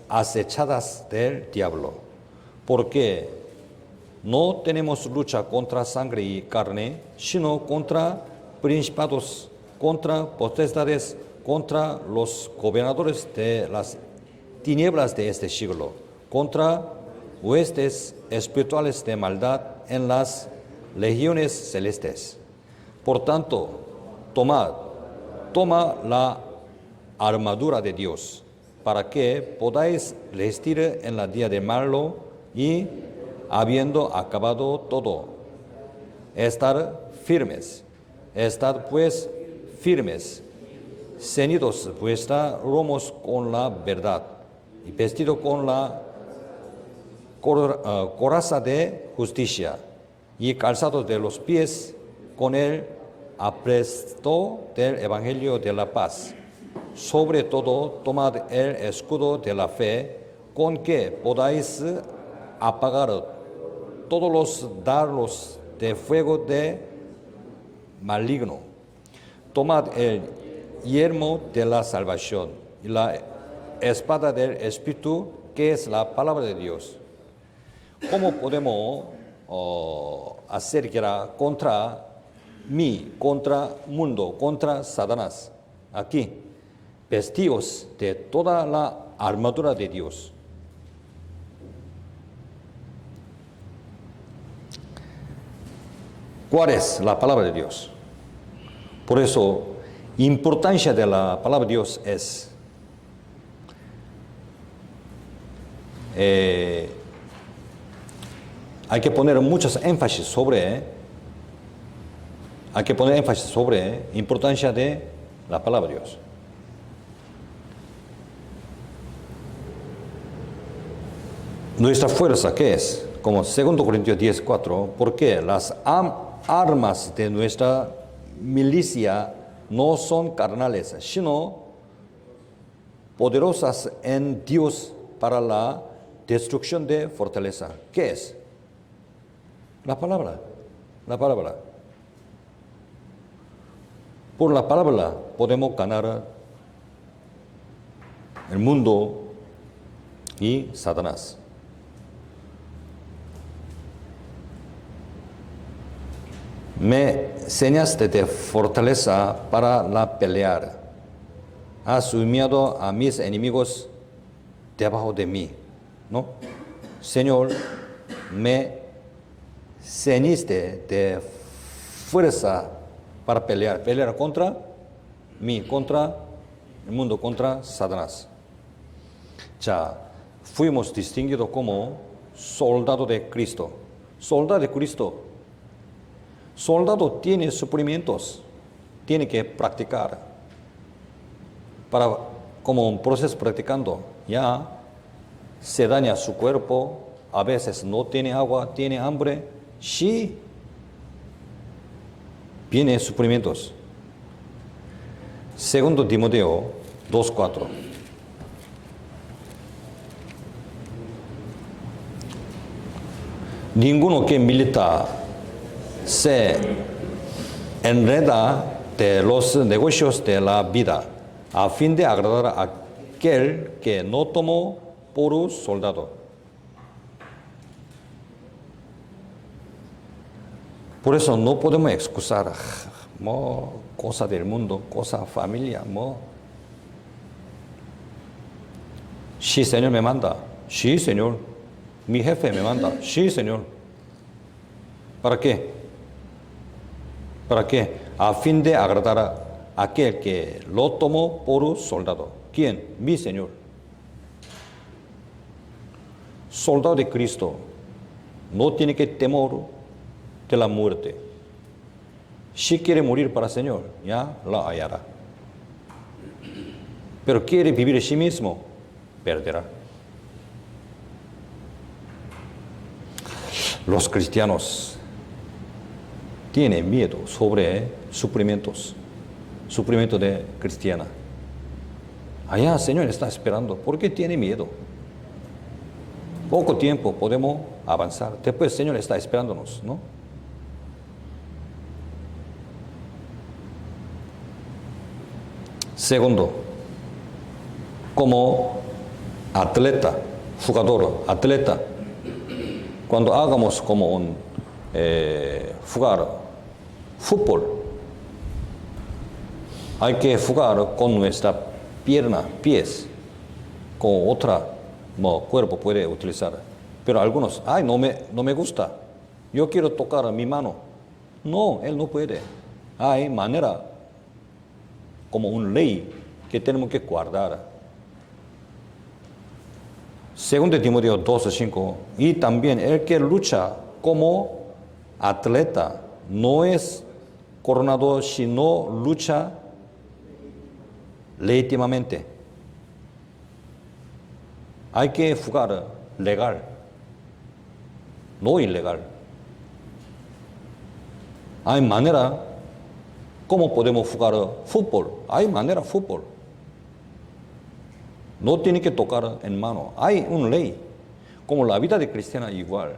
acechadas del diablo. Porque no tenemos lucha contra sangre y carne, sino contra principados, contra potestades, contra los gobernadores de las tinieblas de este siglo, contra huestes espirituales de maldad en las legiones celestes. Por tanto, toma la armadura de Dios, para que podáis resistir en la día de malo y, habiendo acabado todo, estar firmes. Estad pues firmes, ceñidos vuestros lomos con la verdad, y vestido con la coraza de justicia, y calzados de los pies con el apresto del evangelio de la paz. Sobre todo, tomad el escudo de la fe, con que podáis apagar todos los dardos de fuego de maligno. Tomad el yelmo de la salvación y la espada del Espíritu, que es la palabra de Dios. ¿Cómo podemos hacer guerra contra mí, contra mundo, contra Satanás? Aquí, vestíos de toda la armadura de Dios. ¿Cuál es la palabra de Dios? Por eso, importancia de la palabra de Dios es hay que poner muchos énfasis sobre importancia de la palabra de Dios. Nuestra fuerza, ¿qué es? Como 2 Corintios 10:4, porque las armas de nuestra milicia no son carnales, sino poderosas en Dios para la destrucción de fortaleza. ¿Qué es? La palabra. Por la palabra podemos ganar el mundo y Satanás. Me enseñaste de fortaleza para la pelear. Has humillado a mis enemigos debajo de mí. ¿No? Señor, me ceñiste de fuerza para pelear contra mí, contra el mundo, contra Satanás. Ya, fuimos distinguidos como soldado de Cristo. Soldado de Cristo. Soldado tiene suplimientos, tiene que practicar. Como un proceso practicando, ya se daña su cuerpo, a veces no tiene agua, tiene hambre, sí, viene suplimientos. 2 Timoteo 2:4. Ninguno que milita se enreda de los negocios de la vida, a fin de agradar a aquel que no tomó por soldado. Por eso no podemos excusar cosa del mundo, cosa familia. Sí, Señor me manda. Sí, Señor. Mi jefe me manda. Sí, Señor. ¿Para qué? ¿Para qué? A fin de agradar a aquel que lo tomó por soldado. ¿Quién? Mi Señor. Soldado de Cristo no tiene que temor de la muerte. Si quiere morir para el Señor, ya la hallará. Pero quiere vivir en sí mismo, perderá. Los cristianos tienen miedo sobre suplimientos de cristiana. Allá el Señor está esperando. ¿Por qué tiene miedo? Poco tiempo podemos avanzar. Después el Señor está esperándonos, ¿no? Segundo, como atleta, cuando hagamos como un jugar fútbol, hay que jugar con nuestra pies, con otra cuerpo puede utilizar. Pero algunos, no me gusta, yo quiero tocar mi mano. No, él no puede. Hay manera, como una ley que tenemos que guardar. 2 Timoteo 12:5. Y también el que lucha como atleta no es coronado si no lucha legítimamente. Hay que jugar legal, no ilegal. Hay manera, ¿cómo podemos jugar fútbol? Hay manera fútbol. No tiene que tocar en mano. Hay una ley. Como la vida de cristiana igual.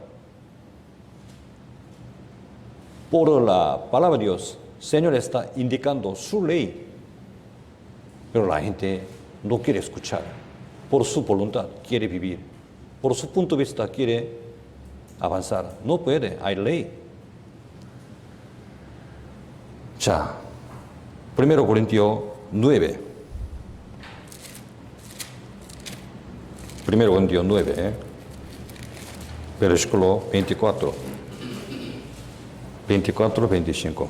Por la palabra de Dios, el Señor está indicando su ley. Pero la gente no quiere escuchar. Por su voluntad quiere vivir. Por su punto de vista quiere avanzar. No puede, hay ley. 자, 1 Corintios 9. 1 Corintios 9, versículo 24. 24, 25.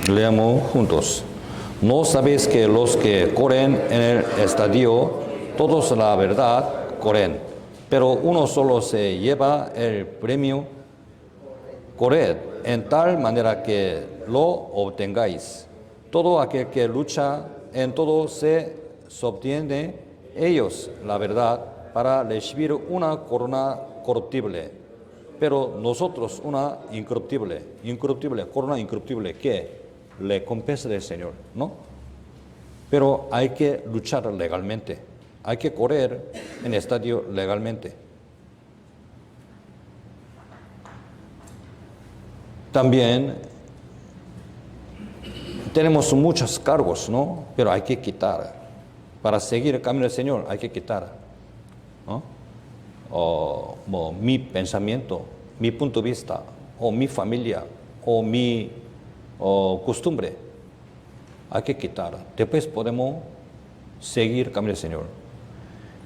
Leamos juntos. ¿No sabéis que los que corren en el estadio, todos la verdad corren, pero uno solo se lleva el premio? Corred en tal manera que lo obtengáis. Todo aquel que lucha en todo se obtiene ellos la verdad para recibir una corona corruptible, pero nosotros una incorruptible, corona incorruptible que le compensa del Señor, ¿no? Pero hay que luchar legalmente, hay que correr en estadio legalmente. También tenemos muchos cargos, ¿no? Pero hay que quitar. Para seguir el camino del Señor hay que quitar, ¿no? Mi pensamiento, mi punto de vista, o mi familia, o mi costumbre. Hay que quitar. Después podemos seguir el camino del Señor.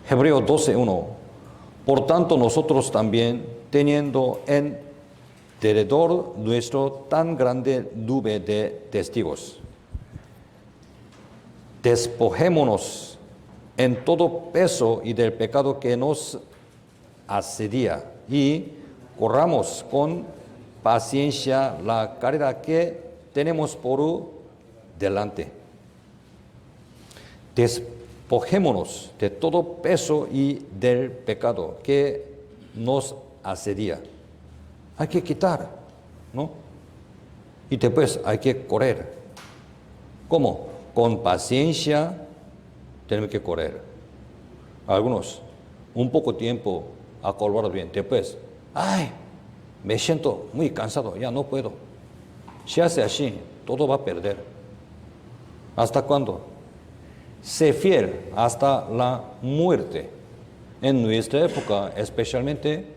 Hebreos 12:1. Por tanto, nosotros también, teniendo en derredor nuestro tan grande nube de testigos, despojémonos en todo peso y del pecado que nos asedia y corramos con paciencia la carrera que tenemos por delante. Despojémonos de todo peso y del pecado que nos asedia. Hay que quitar, ¿no? Y después hay que correr. ¿Cómo? Con paciencia tenemos que correr. Algunos, un poco tiempo a correr bien. Después, me siento muy cansado, ya no puedo. Si hace así, todo va a perder. ¿Hasta cuándo? Sé fiel hasta la muerte. En nuestra época, especialmente,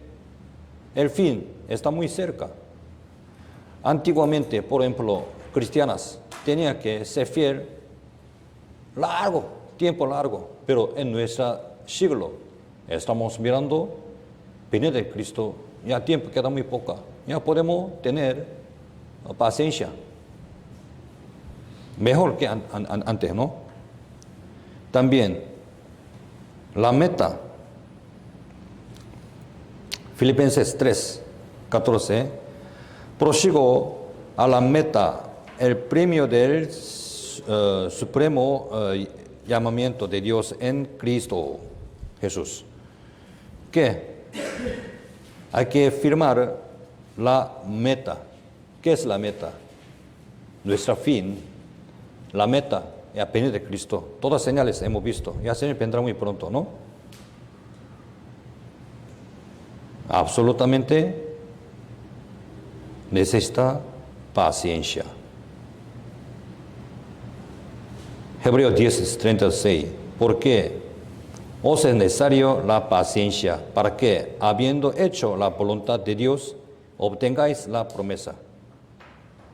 el fin está muy cerca. Antiguamente, por ejemplo, cristianas tenían que ser fiel tiempo largo, pero en nuestro siglo estamos mirando venir de Cristo, ya tiempo queda muy poca, ya podemos tener paciencia, mejor que antes, ¿no? También la meta, Filipenses 3:14, prosigo a la meta, el premio del supremo llamamiento de Dios en Cristo Jesús. ¿Qué? Hay que firmar la meta. ¿Qué es la meta? Nuestro fin, la meta, es venir de Cristo. Todas señales hemos visto. Ya el Señor vendrá muy pronto, ¿no? Absolutamente necesita paciencia. Hebreos 10:36. Porque os es necesario la paciencia para que, habiendo hecho la voluntad de Dios, obtengáis la promesa.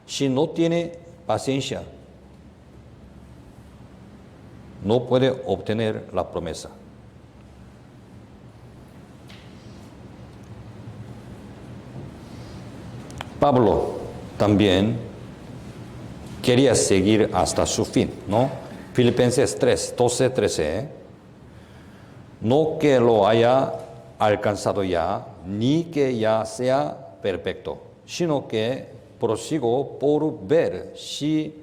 Si no tiene paciencia, no puede obtener la promesa. Pablo también quería seguir hasta su fin, ¿no? Filipenses 3:12-13. No que lo haya alcanzado ya, ni que ya sea perfecto, sino que prosigo por ver si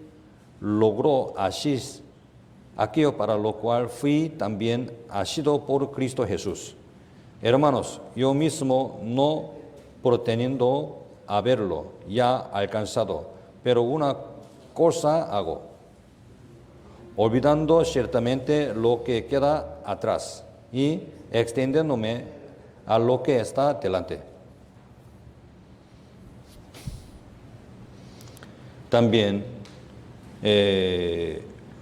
logró así aquello para lo cual fui también asido por Cristo Jesús. Hermanos, yo mismo no pretendiendo haberlo ya alcanzado, pero una cosa hago, olvidando ciertamente lo que queda atrás y extendiéndome a lo que está delante. También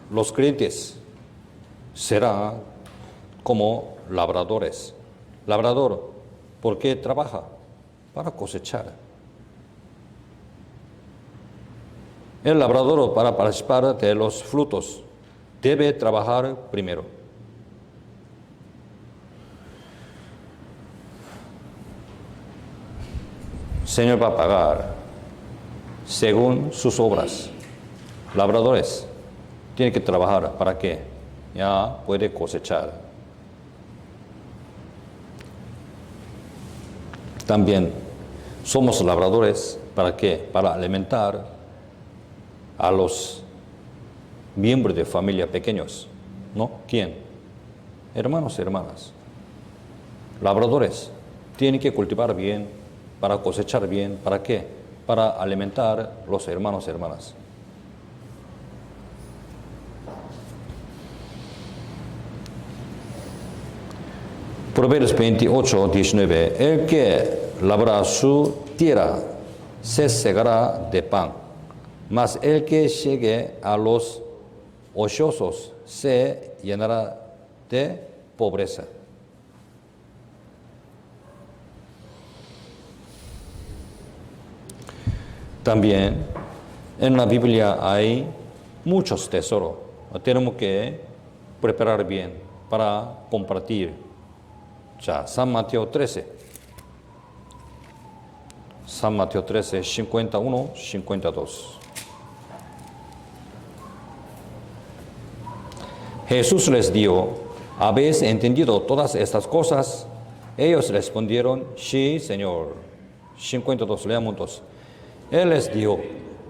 los creyentes serán como labradores. Labrador, ¿por qué trabaja? Para cosechar. El labrador, para participar de los frutos, debe trabajar primero. Señor va a pagar según sus obras. Labradores tienen que trabajar para que ya puede cosechar. También somos labradores para qué? Para alimentar a los miembros de familia pequeños, ¿no? ¿Quién? Hermanos y hermanas. Labradores tienen que cultivar bien, para cosechar bien, ¿para qué? Para alimentar los hermanos y hermanas. Proverbios 28, 19. El que labra su tierra se cegará de pan, mas el que llegue a los ociosos se llenará de pobreza. También en la Biblia hay muchos tesoros. Tenemos que preparar bien para compartir. Ya, San Mateo 13. San Mateo 13, 51, 52. Jesús les dijo, ¿habéis entendido todas estas cosas? Ellos respondieron, sí, Señor. 52, leamos dos. Él les dijo,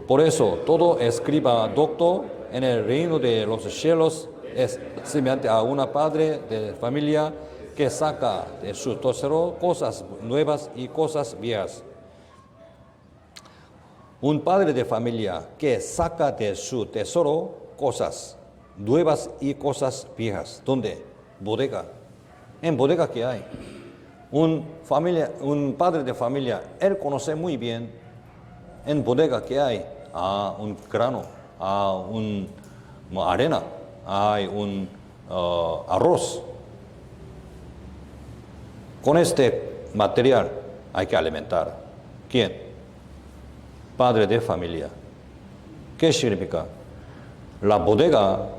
por eso todo escriba docto en el reino de los cielos es semejante a una padre de familia que saca de su tesoro cosas nuevas y cosas viejas. Un padre de familia que saca de su tesoro cosas nuevas y cosas viejas. ¿Dónde? Bodega. En bodega, ¿qué hay? Un padre de familia, él conoce muy bien en bodega, ¿qué hay? Un grano, arena, hay un arroz. Con este material hay que alimentar. ¿Quién? Padre de familia. ¿Qué significa? La bodega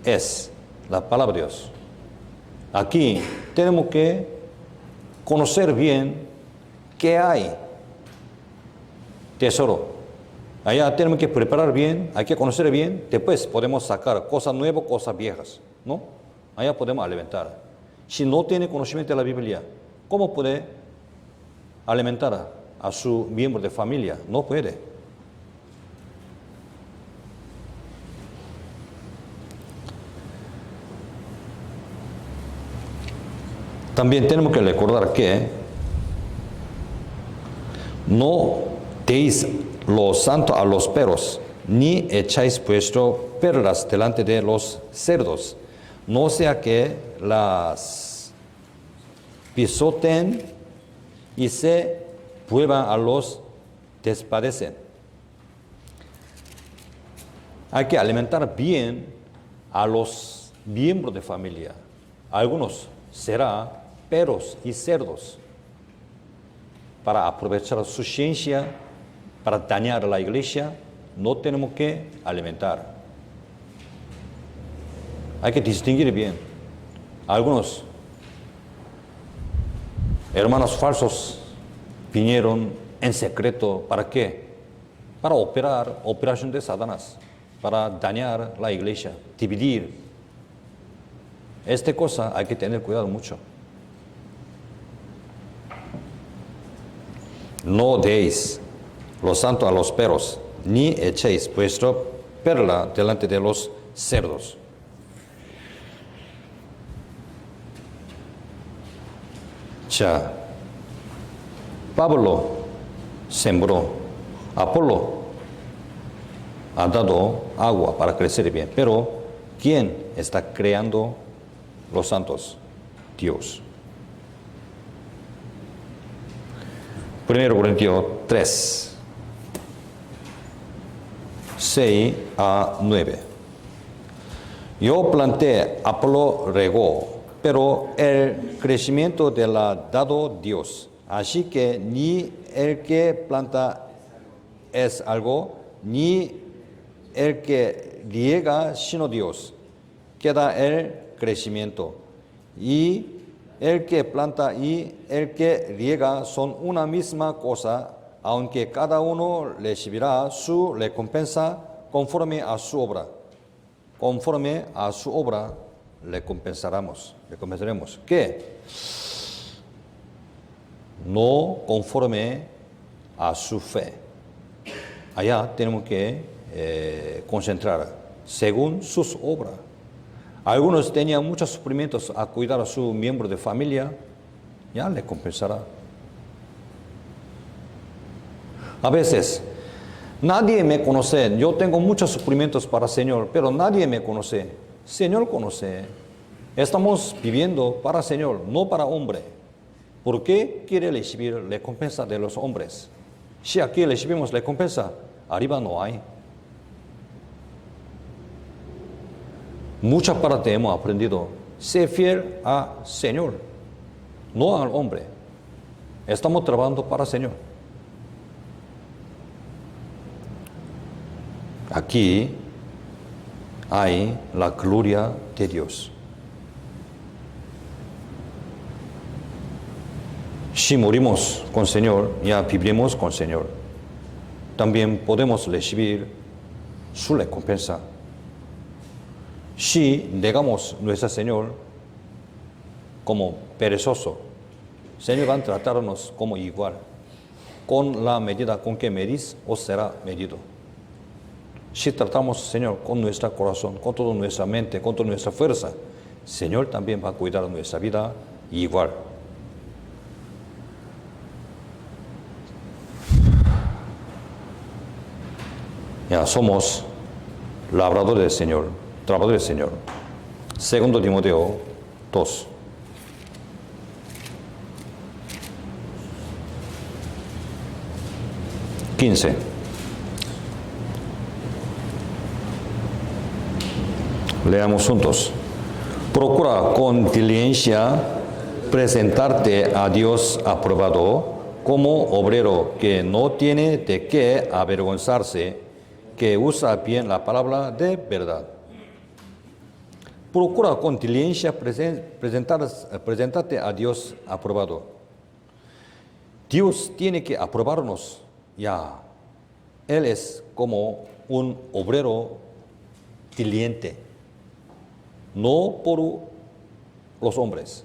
es la palabra de Dios. Aquí tenemos que conocer bien qué hay. Tesoro. Allá tenemos que preparar bien, hay que conocer bien, después podemos sacar cosas nuevas, cosas viejas, ¿no? Allá podemos alimentar. Si no tiene conocimiento de la Biblia, ¿cómo puede alimentar a su miembro de familia? No puede. También tenemos que recordar que no deis lo santo a los perros, ni echáis vuestras perlas delante de los cerdos, no sea que las pisoten y se vuelvan a los despadecen. Hay que alimentar bien a los miembros de familia. Algunos serán perros y cerdos para aprovechar su ciencia, para dañar la iglesia. No tenemos que alimentar. Hay que distinguir bien. Algunos hermanos falsos vinieron en secreto. ¿Para qué? Para operar, operación de Satanás, para dañar la iglesia, dividir. Esta cosa hay que tener cuidado mucho. No deis lo santo a los perros, ni echéis vuestra perla delante de los cerdos. Ya, Pablo sembró, Apolo ha dado agua para crecer bien, pero ¿quién está creando los santos? Dios. 1 Corintios 3, 6 a 9. Yo planté, Apolo regó, pero el crecimiento de la ha dado Dios. Así que ni el que planta es algo, ni el que riega sino Dios, que da el crecimiento. Y el que planta y el que riega son una misma cosa, aunque cada uno recibirá su recompensa conforme a su obra. Conforme a su obra recompensaremos. ¿Qué? No conforme a su fe. Allá tenemos que concentrar según sus obras. Algunos tenían muchos sufrimientos a cuidar a su miembro de familia, ya le compensará. A veces, nadie me conoce, yo tengo muchos sufrimientos para el Señor, pero nadie me conoce. Señor conoce. Estamos viviendo para el Señor, no para hombre. ¿Por qué quiere recibir recompensa de los hombres? Si aquí recibimos recompensa, arriba no hay. Mucha parte hemos aprendido. Sé fiel al Señor, no al hombre. Estamos trabajando para el Señor. Aquí hay la gloria de Dios. Si morimos con el Señor, ya viviremos con el Señor. También podemos recibir su recompensa. Si negamos nuestro Señor como perezoso, el Señor va a tratarnos como igual. Con la medida con que medís, os será medido. Si tratamos al Señor con nuestro corazón, con toda nuestra mente, con toda nuestra fuerza, el Señor también va a cuidar de nuestra vida igual. Ya somos labradores del Señor, trabajadores del Señor. 2 Timoteo 2. Leamos juntos. Procura con diligencia presentarte a Dios aprobado como obrero que no tiene de qué avergonzarse, que usa bien la palabra de verdad. Procura con diligencia presentarte a Dios aprobado. Dios tiene que aprobarnos ya. Él es como un obrero diligente, no por los hombres.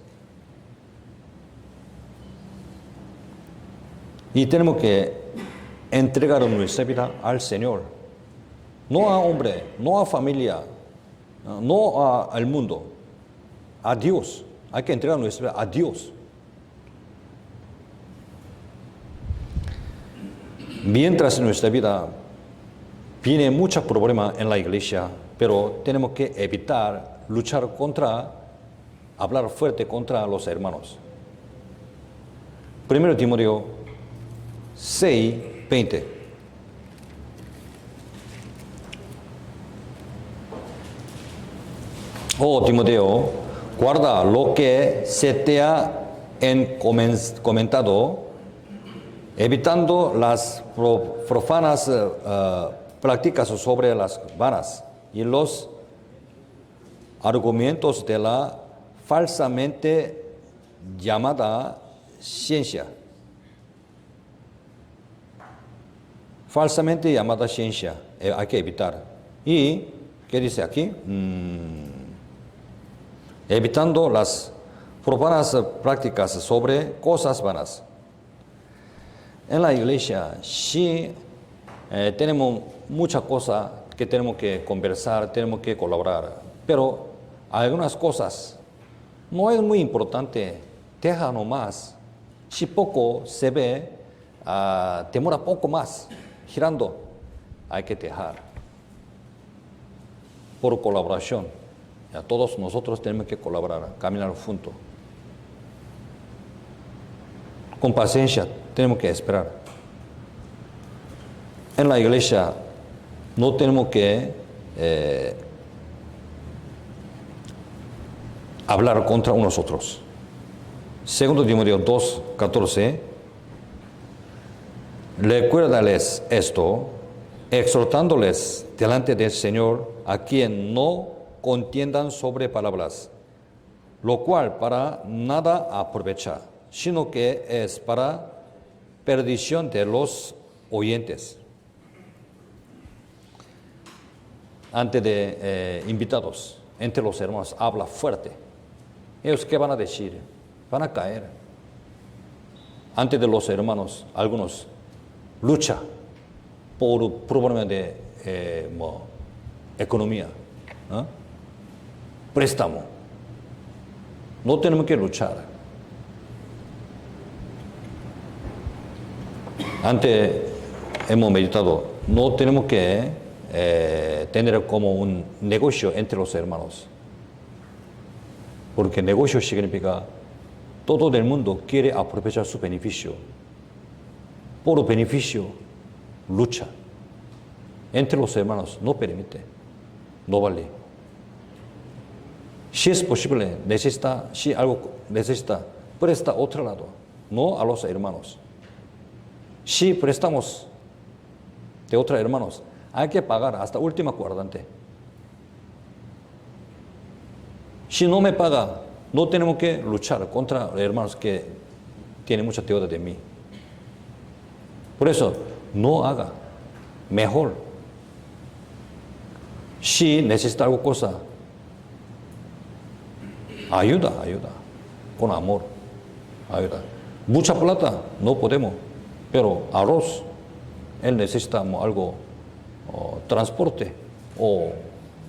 Y tenemos que entregar nuestra vida al Señor, no a hombre, no a familia, no al mundo, a Dios. Hay que entregar nuestra vida a Dios. Mientras en nuestra vida viene muchos problemas en la iglesia, pero tenemos que evitar luchar contra, hablar fuerte contra los hermanos. 1 Timoteo 6:20. Oh Timoteo, guarda lo que se te ha comentado, evitando las profanas prácticas sobre las vanas y los argumentos de la falsamente llamada ciencia. Falsamente llamada ciencia, hay que evitar. ¿Y qué dice aquí? Evitando las profanas prácticas sobre cosas vanas. En la iglesia sí tenemos muchas cosas que tenemos que conversar, tenemos que colaborar, pero algunas cosas no es muy importante, deja nomás. Si poco se ve, demora poco más girando, hay que dejar por colaboración. Ya todos nosotros tenemos que colaborar, caminar juntos. Con paciencia tenemos que esperar. En la iglesia no tenemos que hablar contra unos otros. 2 Timoteo 2:14. Recuérdales esto, exhortándoles delante del Señor a quien no contiendan sobre palabras, lo cual para nada aprovecha, sino que es para perdición de los oyentes. Ante de invitados, entre los hermanos, habla fuerte. ¿Ellos qué van a decir? Van a caer. Ante de los hermanos, algunos lucha por problemas de economía, ¿no? Préstamo. No tenemos que luchar. Antes hemos meditado, no tenemos que tener como un negocio entre los hermanos. Porque negocio significa todo el mundo quiere aprovechar su beneficio. Por beneficio, lucha. Entre los hermanos no permite, no vale. Si es posible, si algo necesita, presta a otro lado, no a los hermanos. Si prestamos de otros hermanos, hay que pagar hasta última cuadrante. Si no me paga, no tenemos que luchar contra hermanos que tienen mucha deuda de mí. Por eso, no haga. Mejor. Si necesita algo cosa, ayuda. Con amor. Ayuda. Mucha plata, no podemos. Pero arroz, él necesita algo, transporte o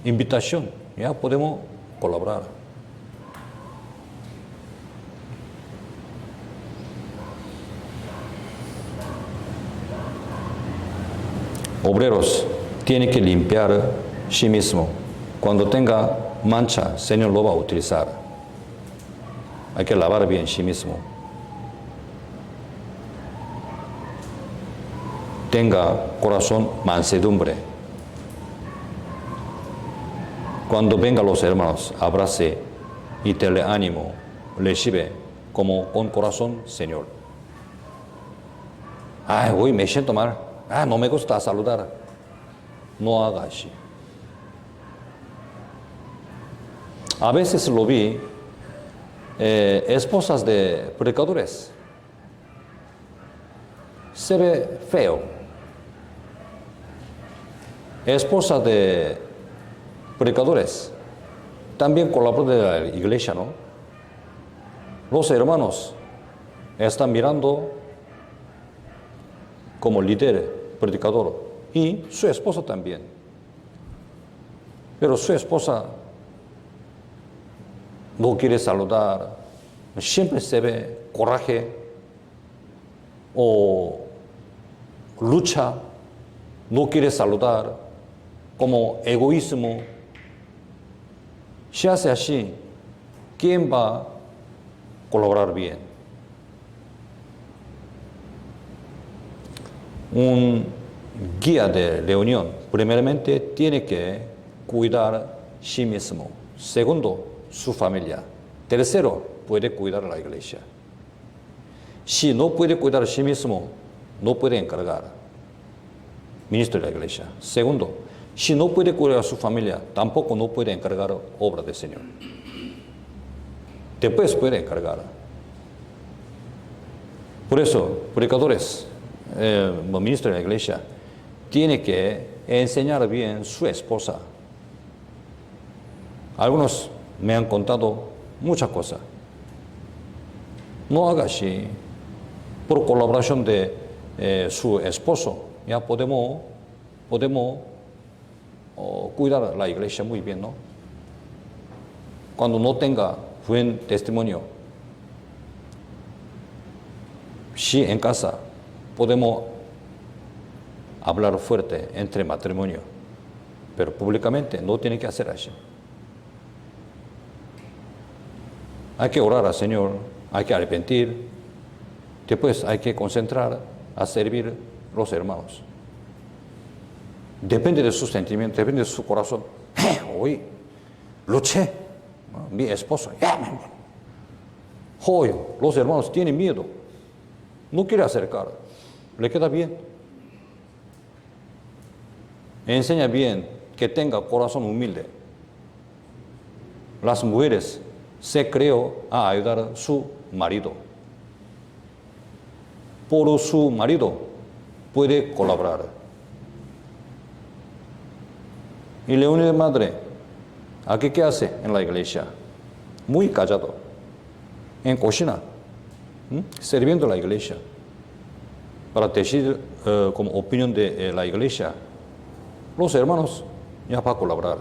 invitación, ya podemos colaborar. Obreros tienen que limpiar sí mismo. Cuando tenga mancha, el Señor lo va a utilizar. Hay que lavar bien sí mismo. Tenga corazón mansedumbre. Cuando vengan los hermanos, abrace y dele ánimo, recibe como con corazón, Señor. Ay, hoy me siento mal. No me gusta saludar. No haga así. A veces lo vi, esposas de predicadores. Se ve feo. Esposa de predicadores, también colaboran de la iglesia, ¿no? Los hermanos están mirando como líder, predicador, y su esposa también. Pero su esposa no quiere saludar, siempre se ve coraje o lucha, no quiere saludar, como egoísmo. Si hace así, ¿quién va a colaborar bien? Un guía de reunión, primeramente, tiene que cuidar sí mismo. Segundo, su familia. Tercero, puede cuidar a la iglesia. Si no puede cuidar a sí mismo, no puede encargar ministro de la iglesia. Segundo, si no puede cuidar a su familia, tampoco no puede encargar obra del Señor. Después puede encargar. Por eso, predicadores, ministro de la iglesia, tiene que enseñar bien su esposa. Algunos me han contado muchas cosas. No haga así. Por colaboración de su esposo, ya podemos cuidar la iglesia muy bien, ¿no? Cuando no tenga buen testimonio, si en casa podemos hablar fuerte entre matrimonio, pero públicamente no tiene que hacer así. Hay que orar al Señor, hay que arrepentir, después hay que concentrar a servir a los hermanos. Depende de su sentimiento, depende de su corazón. Hoy luché, mi esposo. Hoy los hermanos tienen miedo, no quiere acercar, le queda bien. enseña bien que tenga corazón humilde. Las mujeres se creó a ayudar a su marido. Por su marido puede colaborar. Y León de Madre, ¿aquí qué hace en la iglesia? Muy callado. En cocina, sirviendo a la iglesia. Para decir como opinión de la iglesia, los hermanos ya para colaborar.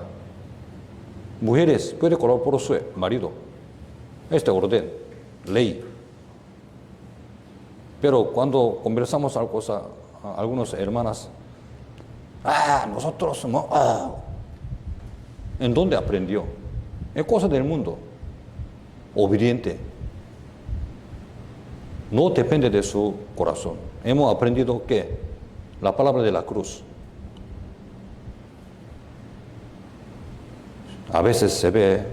Mujeres pueden colaborar por su marido. Este orden, ley. Pero cuando conversamos algo, algunas hermanas, nosotros somos, ¿en dónde aprendió? Es cosa del mundo. Obediente. No depende de su corazón. Hemos aprendido que la palabra de la cruz a veces se ve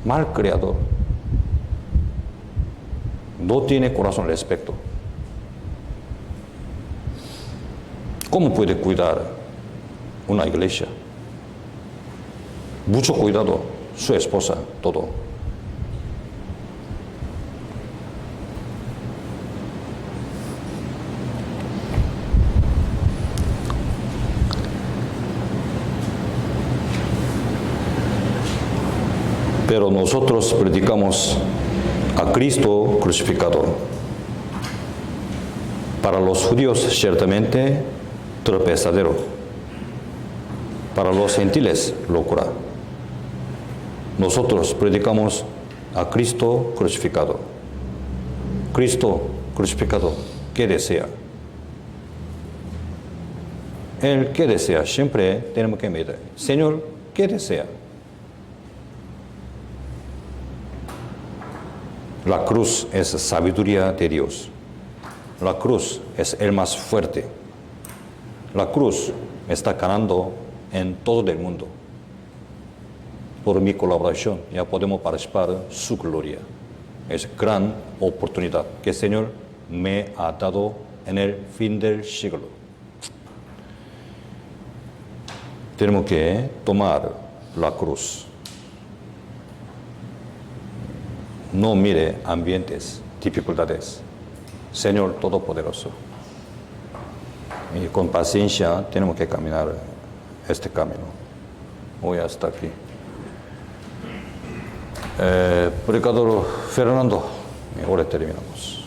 mal creado. No tiene corazón al respecto. ¿Cómo puede cuidar una iglesia? Mucho cuidado, su esposa, todo. Pero nosotros predicamos a Cristo crucificado. Para los judíos, ciertamente, tropezadero. Para los gentiles, locura. Nosotros predicamos a Cristo crucificado. Cristo crucificado, ¿qué desea? Él, ¿qué desea? Siempre tenemos que mirar. Señor, ¿qué desea? La cruz es sabiduría de Dios. La cruz es el más fuerte. La cruz está ganando en todo el mundo. Por mi colaboración ya podemos participar su gloria. Es gran oportunidad que el Señor me ha dado en el fin del siglo. Tenemos que tomar la cruz. No mire ambientes, dificultades. Señor Todopoderoso. Y con paciencia tenemos que caminar este camino. Hoy hasta aquí. Predicador Fernando, ahora terminamos.